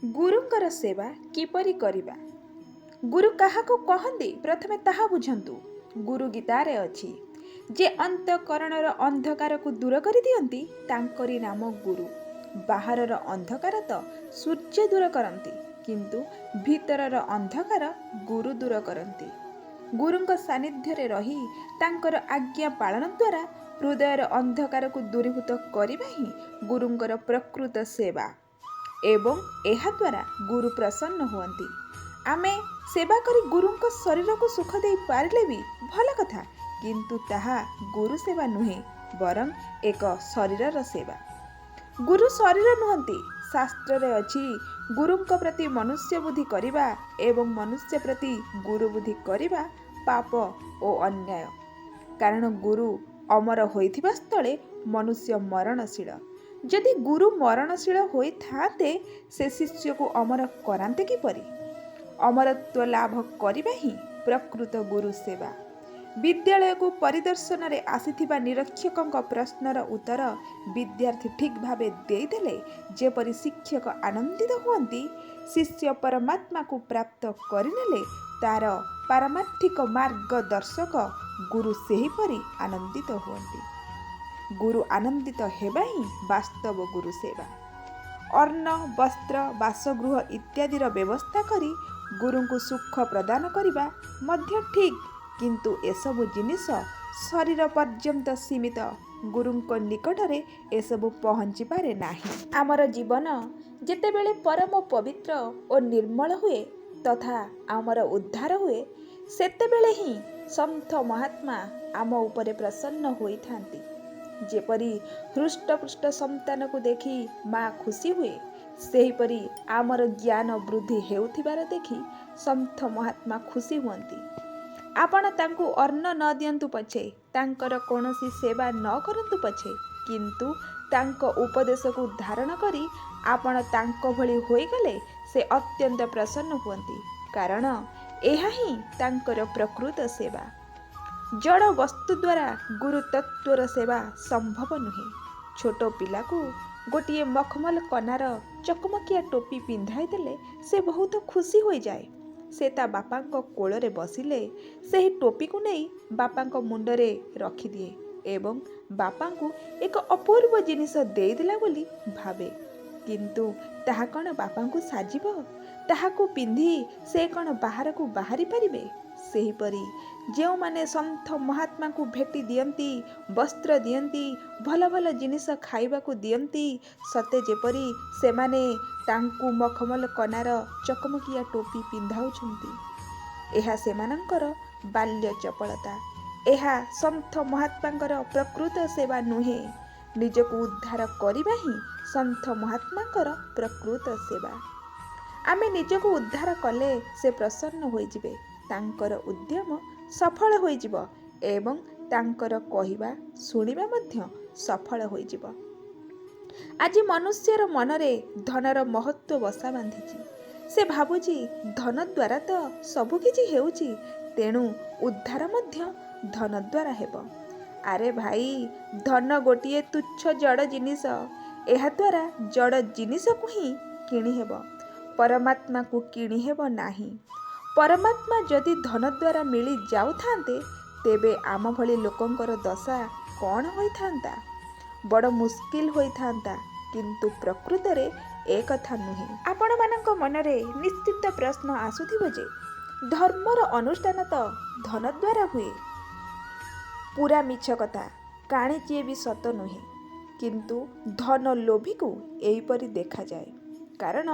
गुरुंकर सेवा किपरि करिबा। गुरु काहाको कहंदी प्रथमे ताहा बुझंतु। गुरु गीतारे अछि, जे अंतकरणर अंधकार को दूर करि दियंती तांकरी नाम गुरु। बाहरर अंधकार तो सूर्य दूर करंती, किंतु भीतरर अंधकार गुरु दूर करंती। गुरुंक सानिध्य रही तांकर आज्ञा पालन द्वारा हृदयर अंधकार को दूरीभूत करिबा ही गुरुंकर प्रकृत सेवा एवं एहा द्वारा गुरु प्रसन्न हुअंती। आमे सेवा करी गुरुंक शरीर को सुख दे पारिले भी भल कथा, किंतु ताहा गुरु सेवा नुहे, बरं एक शरीरर सेवा। गुरु शरीर नुहंती। शास्त्र रे अछि, गुरुंक प्रति मनुष्य बुद्धि करिबा एवं मनुष्य प्रति गुरु बुद्धि करिबा पाप ओ अन्याय। कारण गुरु अमर होइथिबा स्थले मनुष्य मरणशील। यदि गुरु मरणशील होइथाते से शिष्य को अमर करांते किपरि? अमरत्व लाभ करिबा ही प्रकृत गुरु सेवा। विद्यालय को परिदर्शन रे आसीथिबा निरीक्षकंक प्रश्नर उत्तर विद्यार्थी ठीक भावे देइदेले जेपरि शिक्षक आनंदित हुअंती, शिष्य परमात्मा को प्राप्त करिनेले तार पारमार्थिक मार्गदर्शक गुरु सेहिपरि आनंदित हुअंती। गुरु आनंदित हेबा ही वास्तव गुरु सेवा। अन्न वस्त्र बासगृह इत्यादिर व्यवस्था करी गुरु को सुख प्रदान करिबा मध्य ठीक, किंतु एसबु जिनिस शरीर पर्यंत सीमित। गुरुंक निकटरे एसबु पहुँची पारे नाही। आमर जीवन जेतेबेले परम पवित्र और निर्मल हुए तथा आमर उद्धार हुए, सेतेबेले ही संत महात्मा आम उपरे प्रसन्न होइथांती। जेपरी हृष्टपुष्ट संतान को देखी माँ खुशी हुए, सेहीपरि आमर ज्ञान वृद्धि हेउथिबार देखी संत महात्मा खुशी हुअंती। आपण तांकु अन्न न दियंतु पछे, तांकर कोनोसी सेवा न करंतु पछे, किंतु तांको उपदेश को धारण करी आपण तांको भली होई गले से अत्यंत प्रसन्न हुअंती। कारण एहा ही तांकर प्रकृत सेवा। जड़ वस्तु द्वारा गुरु तत्वर सेवा संभव नुहे। छोट पिला को गोटिए मखमल कनार चकमकिया टोपी पिंधाई देले से बहुत खुशी हो जाए। से ता बापांको कोଳରେ बसिले ସେହି टोपी को नहीं बापांको मुंडरे रखिदिए एवं बापांको एक अपूर्व जिनिस देदेला बोली भावे, किंतु ताहा कण बापांको साजिब? ताहाको पिंधि से कण बाहर को बाहरी पारिबे? सेहीपरि जो माने संत महात्मा को भेटी दियंती, वस्त्र दियंती, भल भल जिनिस खाइबा को दियंती, सते जेपरी से माने तांकु मखमल कनार चकमकिया टोपी पिंधाउछंती। एहा सेमानंकर बाल्य चपलता। एहा संत महात्मांकर प्रकृत सेवा नुहे। निजको उद्धार करिबा ही संत महात्मांकर प्रकृत सेवा। आमे निजको उद्धार कले से प्रसन्न होई जिवे, तांकर उद्यम सफल होई जिवो एवं तांकर कहिबा सुनिबा मध्य सफल होई जिवो। आज मनुष्यर मनरे धनर महत्व बसा बांधिछि। से भाबुछि धन द्वारा तो सबु किछि हेउछि, तेणु उद्धार मध्य धन द्वारा हेबो। अरे भाई, धन गोटिए तुच्छ जड़ जिनिस। एहा द्वारा जड़ जिनिस को ही किणी हेबो, परमात्मा को किणी हेबो नाही। परमात्मा जदि धन द्वारा मिली जाउथांते, तेबे आम भली लोकंकर दशा कौन होइथांता? बड़ मुस्किल होइथांता। किंतु प्रकृत रे ए कथा नुहे। आपण मानक मनरे निश्चित प्रश्न आसुथिबो जे धर्मर अनुष्ठान तो धन द्वारा हुए। पूरा मिछ कथा, काणीचिए भी सत नुहे। किंतु धन लोभी को एहीपरि देखा जाए। कारण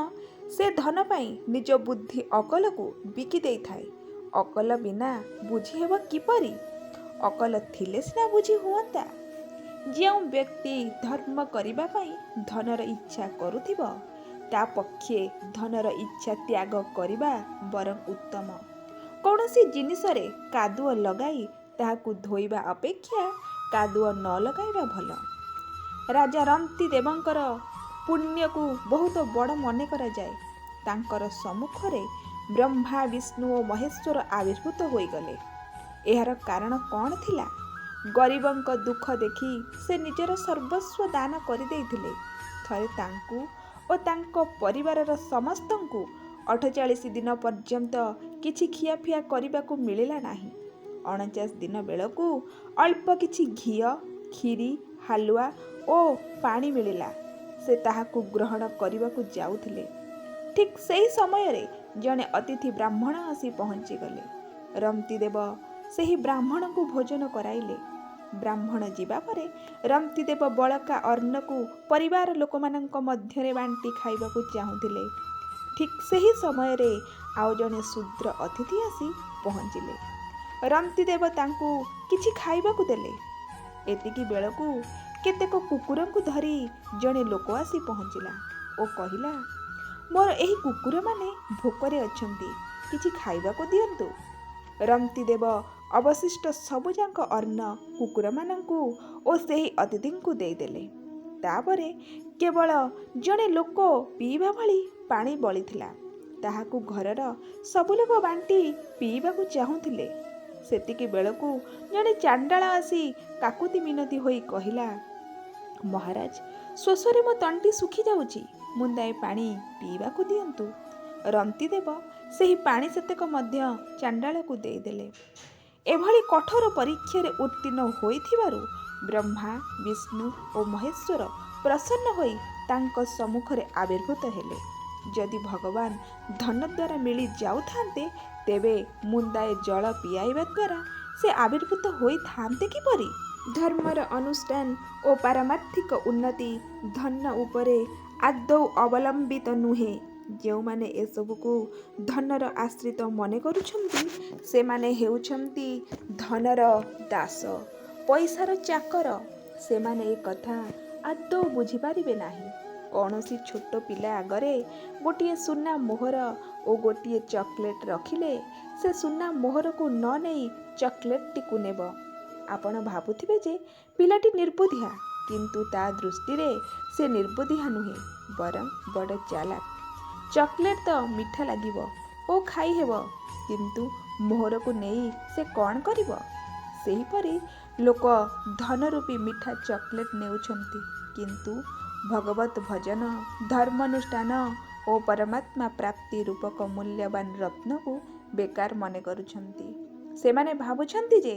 से धन पाई निज बुद्धि अकल को बिकी देई थाए। अकल बिना बुझी हेब किपरि? अकल थिले सिना बुझी हुअंता। ଯେଉଁ ବ୍ୟକ୍ତି ଧର୍ମ କରିବା ପାଇଁ ଧନର ଇଚ୍ଛା କରୁଥିବ, ତା ପକ୍ଷେ ଧନର ଇଚ୍ଛା ତ୍ୟାଗ କରିବା ବରଂ ଉତ୍ତମ। କୌଣସି ଜିନିଷରେ କାଦୁଅ ଲଗାଇ ତାହାକୁ ଧୋଇବା ଅପେକ୍ଷା କାଦୁଅ ନ ଲଗାଇବା ଭଲ। ରାଜା ରନ୍ତି ଦେବଙ୍କର ପୁଣ୍ୟକୁ ବହୁତ ବଡ଼ ମନେ କରାଯାଏ। ତାଙ୍କର ସମ୍ମୁଖରେ ବ୍ରହ୍ମା ବିଷ୍ଣୁ ଓ ମହେଶ୍ୱର ଆବିର୍ଭୂତ ହୋଇଗଲେ। ଏହାର କାରଣ କ'ଣ ଥିଲା? ଗରିବଙ୍କ ଦୁଃଖ ଦେଖି ସେ ନିଜର ସର୍ବସ୍ୱ ଦାନ କରିଦେଇଥିଲେ। ଥରେ ତାଙ୍କୁ ଓ ତାଙ୍କ ପରିବାରର ସମସ୍ତଙ୍କୁ 48 ଦିନ ପର୍ଯ୍ୟନ୍ତ କିଛି ଖିଆପିଆ କରିବାକୁ ମିଳିଲା ନାହିଁ। 49 ଦିନ ବେଳକୁ ଅଳ୍ପ କିଛି ଘିଅ, କ୍ଷୀରି, ହାଲୁଆ ଓ ପାଣି ମିଳିଲା। ସେ ତାହାକୁ ଗ୍ରହଣ କରିବାକୁ ଯାଉଥିଲେ। ଠିକ୍ ସେହି ସମୟରେ ଜଣେ ଅତିଥି ବ୍ରାହ୍ମଣ ଆସି ପହଞ୍ଚିଗଲେ। ରମ୍ତିଦେବ ସେହି ବ୍ରାହ୍ମଣଙ୍କୁ ଭୋଜନ କରାଇଲେ। ବ୍ରାହ୍ମଣ ଯିବା ପରେ ରମ୍ତିଦେବ ବଳକା ଅନ୍ନକୁ ପରିବାର ଲୋକମାନଙ୍କ ମଧ୍ୟରେ ବାଣ୍ଟି ଖାଇବାକୁ ଚାହୁଁଥିଲେ। ଠିକ୍ ସେହି ସମୟରେ ଆଉ ଜଣେ ଶୂଦ୍ର ଅତିଥି ଆସି ପହଞ୍ଚିଲେ। ରମ୍ତିଦେବ ତାଙ୍କୁ କିଛି ଖାଇବାକୁ ଦେଲେ। ଏତିକି ବେଳକୁ କେତେକ କୁକୁରଙ୍କୁ ଧରି ଜଣେ ଲୋକ ଆସି ପହଞ୍ଚିଲା ଓ କହିଲା, ମୋର ଏହି କୁକୁରମାନେ ଭୋକରେ ଅଛନ୍ତି, କିଛି ଖାଇବାକୁ ଦିଅନ୍ତୁ। ରମ୍ତିଦେବ ଅବଶିଷ୍ଟ ସବୁଯାକ ଅନ୍ନ କୁକୁରମାନଙ୍କୁ ଓ ସେହି ଅତିଥିଙ୍କୁ ଦେଇଦେଲେ। ତାପରେ କେବଳ ଜଣେ ଲୋକ ପିଇବା ଭଳି ପାଣି ବଳିଥିଲା। ତାହାକୁ ଘରର ସବୁ ଲୋକ ବାଣ୍ଟି ପିଇବାକୁ ଚାହୁଁଥିଲେ। ସେତିକି ବେଳକୁ ଜଣେ ଚାଣ୍ଡାଳ ଆସି କାକୁତି ମିନତି ହୋଇ କହିଲା, ମହାରାଜ, ଶୋଷରେ ମୋ ତଣ୍ଟି ଶୁଖିଯାଉଛି, ମୁନ୍ଦାଏ ପାଣି ପିଇବାକୁ ଦିଅନ୍ତୁ। ରମ୍ତିଦେବ ସେହି ପାଣି ସେତକ ମଧ୍ୟ ଚାଣ୍ଡାଳକୁ ଦେଇଦେଲେ। ଏଭଳି କଠୋର ପରୀକ୍ଷାରେ ଉତ୍ତୀର୍ଣ୍ଣ ହୋଇଥିବାରୁ ବ୍ରହ୍ମା, ବିଷ୍ଣୁ ଓ ମହେଶ୍ୱର ପ୍ରସନ୍ନ ହୋଇ ତାଙ୍କ ସମ୍ମୁଖରେ ଆବିର୍ଭୂତ ହେଲେ। ଯଦି ଭଗବାନ ଧନ ଦ୍ୱାରା ମିଳି ଯାଉଥାନ୍ତେ, ତେବେ ମୁନ୍ଦାଏ ଜଳ ପିଆଇବା ଦ୍ୱାରା ସେ ଆବିର୍ଭୂତ ହୋଇଥାନ୍ତେ କିପରି? ଧର୍ମର ଅନୁଷ୍ଠାନ ଓ ପାରମାର୍ଥିକ ଉନ୍ନତି ଧନ ଉପରେ ଆଦୌ ଅବଲମ୍ବିତ ନୁହେଁ। ଯେଉଁମାନେ ଏସବୁକୁ ଧନର ଆଶ୍ରିତ ମନେ କରୁଛନ୍ତି, ସେମାନେ ହେଉଛନ୍ତି ଧନର ଦାସ, ପଇସାର ଚାକର। ସେମାନେ ଏ କଥା ଆଦୌ ବୁଝିପାରିବେ ନାହିଁ। କୌଣସି ଛୋଟ ପିଲା ଆଗରେ ଗୋଟିଏ ସୁନା ମୋହର ଓ ଗୋଟିଏ ଚକୋଲେଟ୍ ରଖିଲେ ସେ ସୁନା ମୋହରକୁ ନ ନେଇ ଚକୋଲେଟ୍ଟିକୁ ନେବ। ଆପଣ ଭାବୁଥିବେ ଯେ ପିଲାଟି ନିର୍ବୁଦ୍ଧିଆ, କିନ୍ତୁ ତା ଦୃଷ୍ଟିରେ ସେ ନିର୍ବୁଦ୍ଧିଆ ନୁହେଁ, ବରଂ ବଡ଼ ଚାଲାକ। ଚକୋଲେଟ୍ ତ ମିଠା ଲାଗିବ ଓ ଖାଇହେବ, କିନ୍ତୁ ମୋହରକୁ ନେଇ ସେ କ'ଣ କରିବ? ସେହିପରି ଲୋକ ଧନରୂପୀ ମିଠା ଚକୋଲେଟ୍ ନେଉଛନ୍ତି, କିନ୍ତୁ ଭଗବତ ଭଜନ, ଧର୍ମାନୁଷ୍ଠାନ ଓ ପରମାତ୍ମା ପ୍ରାପ୍ତି ରୂପକ ମୂଲ୍ୟବାନ ରତ୍ନକୁ ବେକାର ମନେ କରୁଛନ୍ତି। ସେମାନେ ଭାବୁଛନ୍ତି ଯେ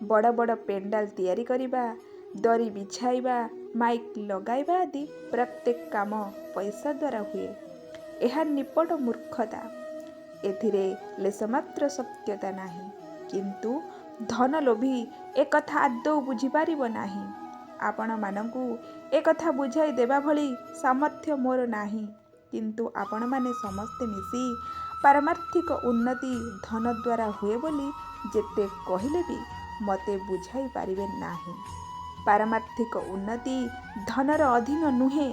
ବଡ଼ ବଡ଼ ପେଣ୍ଡାଲ ତିଆରି କରିବା, ଦରି ବିଛାଇବା, ମାଇକ୍ ଲଗାଇବା ଆଦି ପ୍ରତ୍ୟେକ କାମ ପଇସା ଦ୍ୱାରା ହୁଏ। ଏହା ନିପଟ ମୂର୍ଖତା। ଏଥିରେ ଲେଶମାତ୍ର ସତ୍ୟତା ନାହିଁ। କିନ୍ତୁ ଧନଲୋଭୀ ଏକଥା ଆଦୌ ବୁଝିପାରିବ ନାହିଁ। ଆପଣମାନଙ୍କୁ ଏକଥା ବୁଝାଇ ଦେବା ଭଳି ସାମର୍ଥ୍ୟ ମୋର ନାହିଁ। କିନ୍ତୁ ଆପଣମାନେ ସମସ୍ତେ ମିଶି ପାରମାର୍ଥିକ ଉନ୍ନତି ଧନ ଦ୍ୱାରା ହୁଏ ବୋଲି ଯେତେ କହିଲେ ବି ମୋତେ ବୁଝାଇ ପାରିବେ ନାହିଁ। ପାରମାର୍ଥିକ ଉନ୍ନତି ଧନର ଅଧୀନ ନୁହେଁ,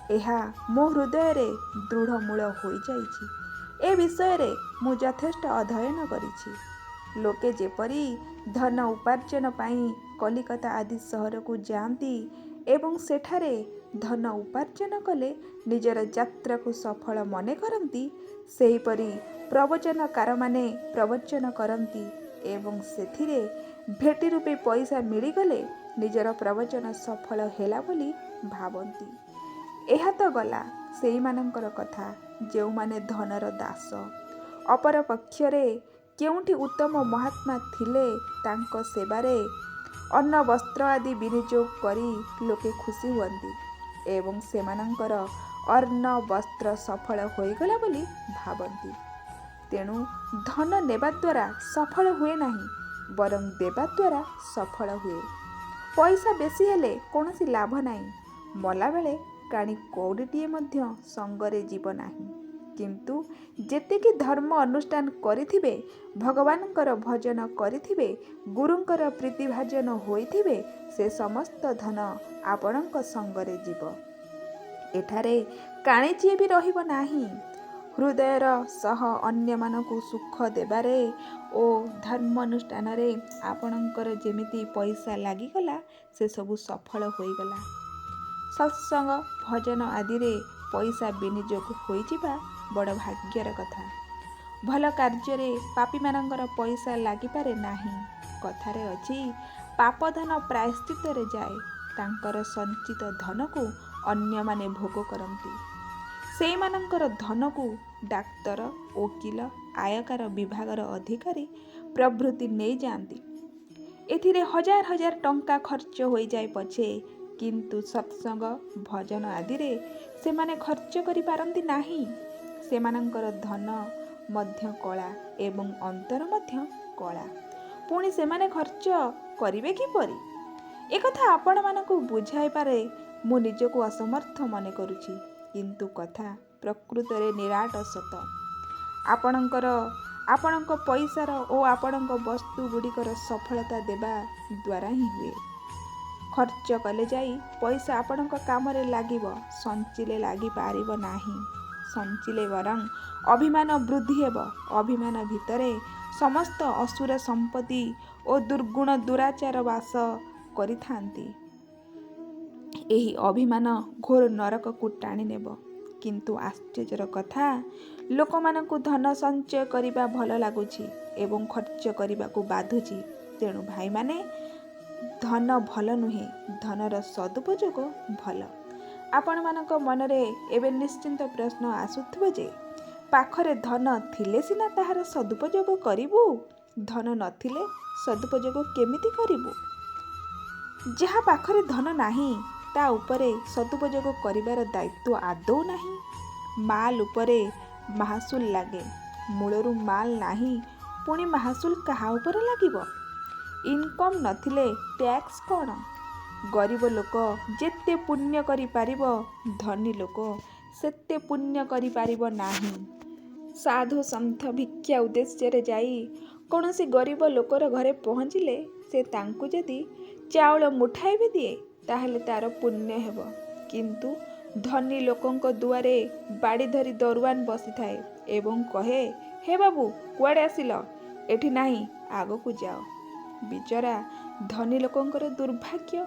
ଏହା ମୋ ହୃଦୟରେ ଦୃଢ଼ ମୂଳ ହୋଇଯାଇଛି। ଏ ବିଷୟରେ ମୁଁ ଯଥେଷ୍ଟ ଅଧ୍ୟୟନ କରିଛି। ଲୋକେ ଯେପରି ଧନ ଉପାର୍ଜନ ପାଇଁ କଲିକତା ଆଦି ସହରକୁ ଯାଆନ୍ତି ଏବଂ ସେଠାରେ ଧନ ଉପାର୍ଜନ କଲେ ନିଜର ଯାତ୍ରାକୁ ସଫଳ ମନେ କରନ୍ତି, ସେହିପରି ପ୍ରବଚନକାରମାନେ ପ୍ରବଚନ କରନ୍ତି ଏବଂ ସେଥିରେ ଭେଟି ରୂପେ ପଇସା ମିଳିଗଲେ ନିଜର ପ୍ରବଚନ ସଫଳ ହେଲା ବୋଲି ଭାବନ୍ତି। ଏହା ତ ଗଲା ସେଇମାନଙ୍କର କଥା, ଯେଉଁମାନେ ଧନର ଦାସ। ଅପରପକ୍ଷରେ କେଉଁଠି ଉତ୍ତମ ମହାତ୍ମା ଥିଲେ, ତାଙ୍କ ସେବାରେ ଅନ୍ନ ବସ୍ତ୍ର ଆଦି ବିନିଯୋଗ କରି ଲୋକେ ଖୁସି ହୁଅନ୍ତି ଏବଂ ସେମାନଙ୍କର ଅନ୍ନ ବସ୍ତ୍ର ସଫଳ ହୋଇଗଲା ବୋଲି ଭାବନ୍ତି। ତେଣୁ ଧନ ନେବା ଦ୍ୱାରା ସଫଳ ହୁଏ ନାହିଁ, ବରଂ ଦେବା ଦ୍ୱାରା ସଫଳ ହୁଏ। ପଇସା ବେଶୀ ହେଲେ କୌଣସି ଲାଭ ନାହିଁ। ମଲାବେଳେ କାଣି କଉଡ଼ିଟିଏ ମଧ୍ୟ ସଙ୍ଗରେ ଯିବ ନାହିଁ। କିନ୍ତୁ ଯେତିକି ଧର୍ମ ଅନୁଷ୍ଠାନ କରିଥିବେ, ଭଗବାନଙ୍କର ଭଜନ କରିଥିବେ, ଗୁରୁଙ୍କର ପ୍ରୀତିଭାଜନ ହୋଇଥିବେ, ସେ ସମସ୍ତ ଧନ ଆପଣଙ୍କ ସଙ୍ଗରେ ଯିବ। ଏଠାରେ କାଣିଚିଏ ବି ରହିବ ନାହିଁ। ହୃଦୟର ସହ ଅନ୍ୟମାନଙ୍କୁ ସୁଖ ଦେବାରେ ଓ ଧର୍ମାନୁଷ୍ଠାନରେ ଆପଣଙ୍କର ଯେମିତି ପଇସା ଲାଗିଗଲା, ସେସବୁ ସଫଳ ହୋଇଗଲା। ସତ୍ସଙ୍ଗ, ଭଜନ ଆଦିରେ ପଇସା ବିନିଯୋଗ ହୋଇଯିବା ବଡ଼ ଭାଗ୍ୟର କଥା। ଭଲ କାର୍ଯ୍ୟରେ ପାପୀମାନଙ୍କର ପଇସା ଲାଗିପାରେ ନାହିଁ। କଥାରେ ଅଛି, ପାପଧନ ପ୍ରାୟଶ୍ଚିତ୍ତରେ ଯାଏ। ତାଙ୍କର ସଞ୍ଚିତ ଧନକୁ ଅନ୍ୟମାନେ ଭୋଗ କରନ୍ତି। ସେଇମାନଙ୍କର ଧନକୁ ଡାକ୍ତର, ଓକିଲ, ଆୟକର ବିଭାଗର ଅଧିକାରୀ ପ୍ରଭୃତି ନେଇଯାଆନ୍ତି। ଏଥିରେ ହଜାର ହଜାର ଟଙ୍କା ଖର୍ଚ୍ଚ ହୋଇଯାଏ ପଛେ, କିନ୍ତୁ ସତ୍ସଙ୍ଗ, ଭଜନ ଆଦିରେ ସେମାନେ ଖର୍ଚ୍ଚ କରିପାରନ୍ତି ନାହିଁ। ସେମାନଙ୍କର ଧନ ମଧ୍ୟ କଳା ଏବଂ ଅନ୍ତର ମଧ୍ୟ କଳା। ପୁଣି ସେମାନେ ଖର୍ଚ୍ଚ କରିବେ କିପରି? ଏକଥା ଆପଣମାନଙ୍କୁ ବୁଝାଇବାରେ ମୁଁ ନିଜକୁ ଅସମର୍ଥ ମନେ କରୁଛି, କିନ୍ତୁ କଥା ପ୍ରକୃତରେ ନିରାଟ ସତ। ଆପଣଙ୍କ ପଇସାର ଓ ଆପଣଙ୍କ ବସ୍ତୁ ଗୁଡ଼ିକର ସଫଳତା ଦେବା ଦ୍ୱାରା ହିଁ ହୁଏ। ଖର୍ଚ୍ଚ କଲେ ଯାଇ ପଇସା ଆପଣଙ୍କ କାମରେ ଲାଗିବ, ସଞ୍ଚିଲେ ଲାଗିପାରିବ ନାହିଁ। ସଞ୍ଚିଲେ ବରଂ ଅଭିମାନ ବୃଦ୍ଧି ହେବ। ଅଭିମାନ ଭିତରେ ସମସ୍ତ ଅସୁର ସମ୍ପତ୍ତି ଓ ଦୁର୍ଗୁଣ ଦୁରାଚାର ବାସ କରିଥାନ୍ତି। ଏହି ଅଭିମାନ ଘୋର ନରକକୁ ଟାଣି ନେବ। କିନ୍ତୁ ଆଶ୍ଚର୍ଯ୍ୟର କଥା, ଲୋକମାନଙ୍କୁ ଧନ ସଞ୍ଚୟ କରିବା ଭଲ ଲାଗୁଛି ଏବଂ ଖର୍ଚ୍ଚ କରିବାକୁ ବାଧୁଛି। ତେଣୁ ଭାଇମାନେ, ଧନ ଭଲ ନୁହେଁ, ଧନର ସଦୁପଯୋଗ ଭଲ। ଆପଣମାନଙ୍କ ମନରେ ଏବେ ନିଶ୍ଚିନ୍ତ ପ୍ରଶ୍ନ ଆସୁଥିବ ଯେ, ପାଖରେ ଧନ ଥିଲେ ସିନା ତାହାର ସଦୁପଯୋଗ କରିବୁ, ଧନ ନଥିଲେ ସଦୁପଯୋଗ କେମିତି କରିବୁ? ଯାହା ପାଖରେ ଧନ ନାହିଁ, ତା ଉପରେ ସଦୁପଯୋଗ କରିବାର ଦାୟିତ୍ୱ ଆଦୌ ନାହିଁ। ମାଲ ଉପରେ ମାହାସୁଲ ଲାଗେ, ମୂଳରୁ ମାଲ ନାହିଁ, ପୁଣି ମାହାସୁଲ କାହା ଉପରେ ଲାଗିବ? ଇନକମ୍ ନଥିଲେ ଟ୍ୟାକ୍ସ କ'ଣ? ଗରିବ ଲୋକ ଯେତେ ପୁଣ୍ୟ କରିପାରିବ, ଧନୀ ଲୋକ ସେତେ ପୁଣ୍ୟ କରିପାରିବ ନାହିଁ। ସାଧୁ ସନ୍ଥ ଭିକ୍ଷା ଉଦ୍ଦେଶ୍ୟରେ ଯାଇ କୌଣସି ଗରିବ ଲୋକର ଘରେ ପହଞ୍ଚିଲେ ସେ ତାଙ୍କୁ ଯଦି ଚାଉଳ ମୁଠାଏ ବି ଦିଏ, ତାହେଲେ ତାର ପୁଣ୍ୟ ହେବ। କିନ୍ତୁ ଧନୀ ଲୋକଙ୍କ ଦୁଆରେ ବାଡ଼ି ଧରି ଦରୱାନ ବସିଥାଏ ଏବଂ କହେ, ହେ ବାବୁ, କୁଆଡ଼େ ଆସିଲ? ଏଠି ନାହିଁ, ଆଗକୁ ଯାଅ। ବିଚରା ଧନୀ ଲୋକଙ୍କର ଦୁର୍ଭାଗ୍ୟ।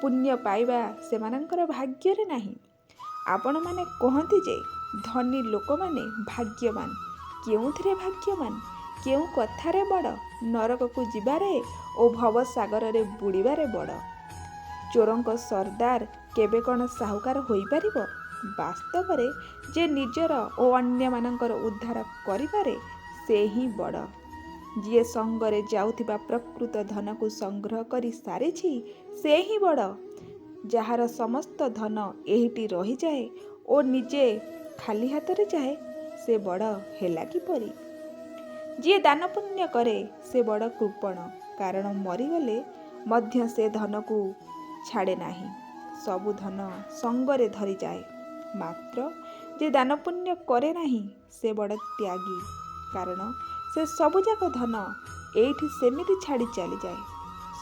ପୁଣ୍ୟ ପାଇବା ସେମାନଙ୍କର ଭାଗ୍ୟରେ ନାହିଁ। ଆପଣମାନେ କହନ୍ତି ଯେ ଧନୀ ଲୋକମାନେ ଭାଗ୍ୟବାନ। କେଉଁଥିରେ ଭାଗ୍ୟବାନ? କେଉଁ କଥାରେ ବଡ଼? ନରକକୁ ଯିବାରେ ଓ ଭବସାଗରରେ ବୁଡ଼ିବାରେ ବଡ଼। ଚୋରଙ୍କ ସର୍ଦ୍ଦାର କେବେ କ'ଣ ସାହୁକାର ହୋଇପାରିବ? ବାସ୍ତବରେ ଯେ ନିଜର ଓ ଅନ୍ୟମାନଙ୍କର ଉଦ୍ଧାର କରିପାରେ, ସେ ହିଁ ବଡ଼। ଯିଏ ସଙ୍ଗରେ ଯାଉଥିବା ପ୍ରକୃତ ଧନକୁ ସଂଗ୍ରହ କରି ସାରିଛି, ସେ ହିଁ ବଡ଼। ଯାହାର ସମସ୍ତ ଧନ ଏହିଠି ରହିଯାଏ ଓ ନିଜେ ଖାଲି ହାତରେ ଯାଏ, ସେ ବଡ଼ ହେଲା କିପରି? ଯିଏ ଦାନ ପୁଣ୍ୟ କରେ, ସେ ବଡ଼ କୃପଣ, କାରଣ ମରିଗଲେ ମଧ୍ୟ ସେ ଧନକୁ ଛାଡ଼େ ନାହିଁ, ସବୁ ଧନ ସଙ୍ଗରେ ଧରିଯାଏ। ମାତ୍ର ଯେ ଦାନ ପୁଣ୍ୟ କରେ ନାହିଁ, ସେ ବଡ଼ ତ୍ୟାଗୀ, କାରଣ ସେ ସବୁଯାକ ଧନ ଏଇଠି ସେମିତି ଛାଡ଼ି ଚାଲିଯାଏ,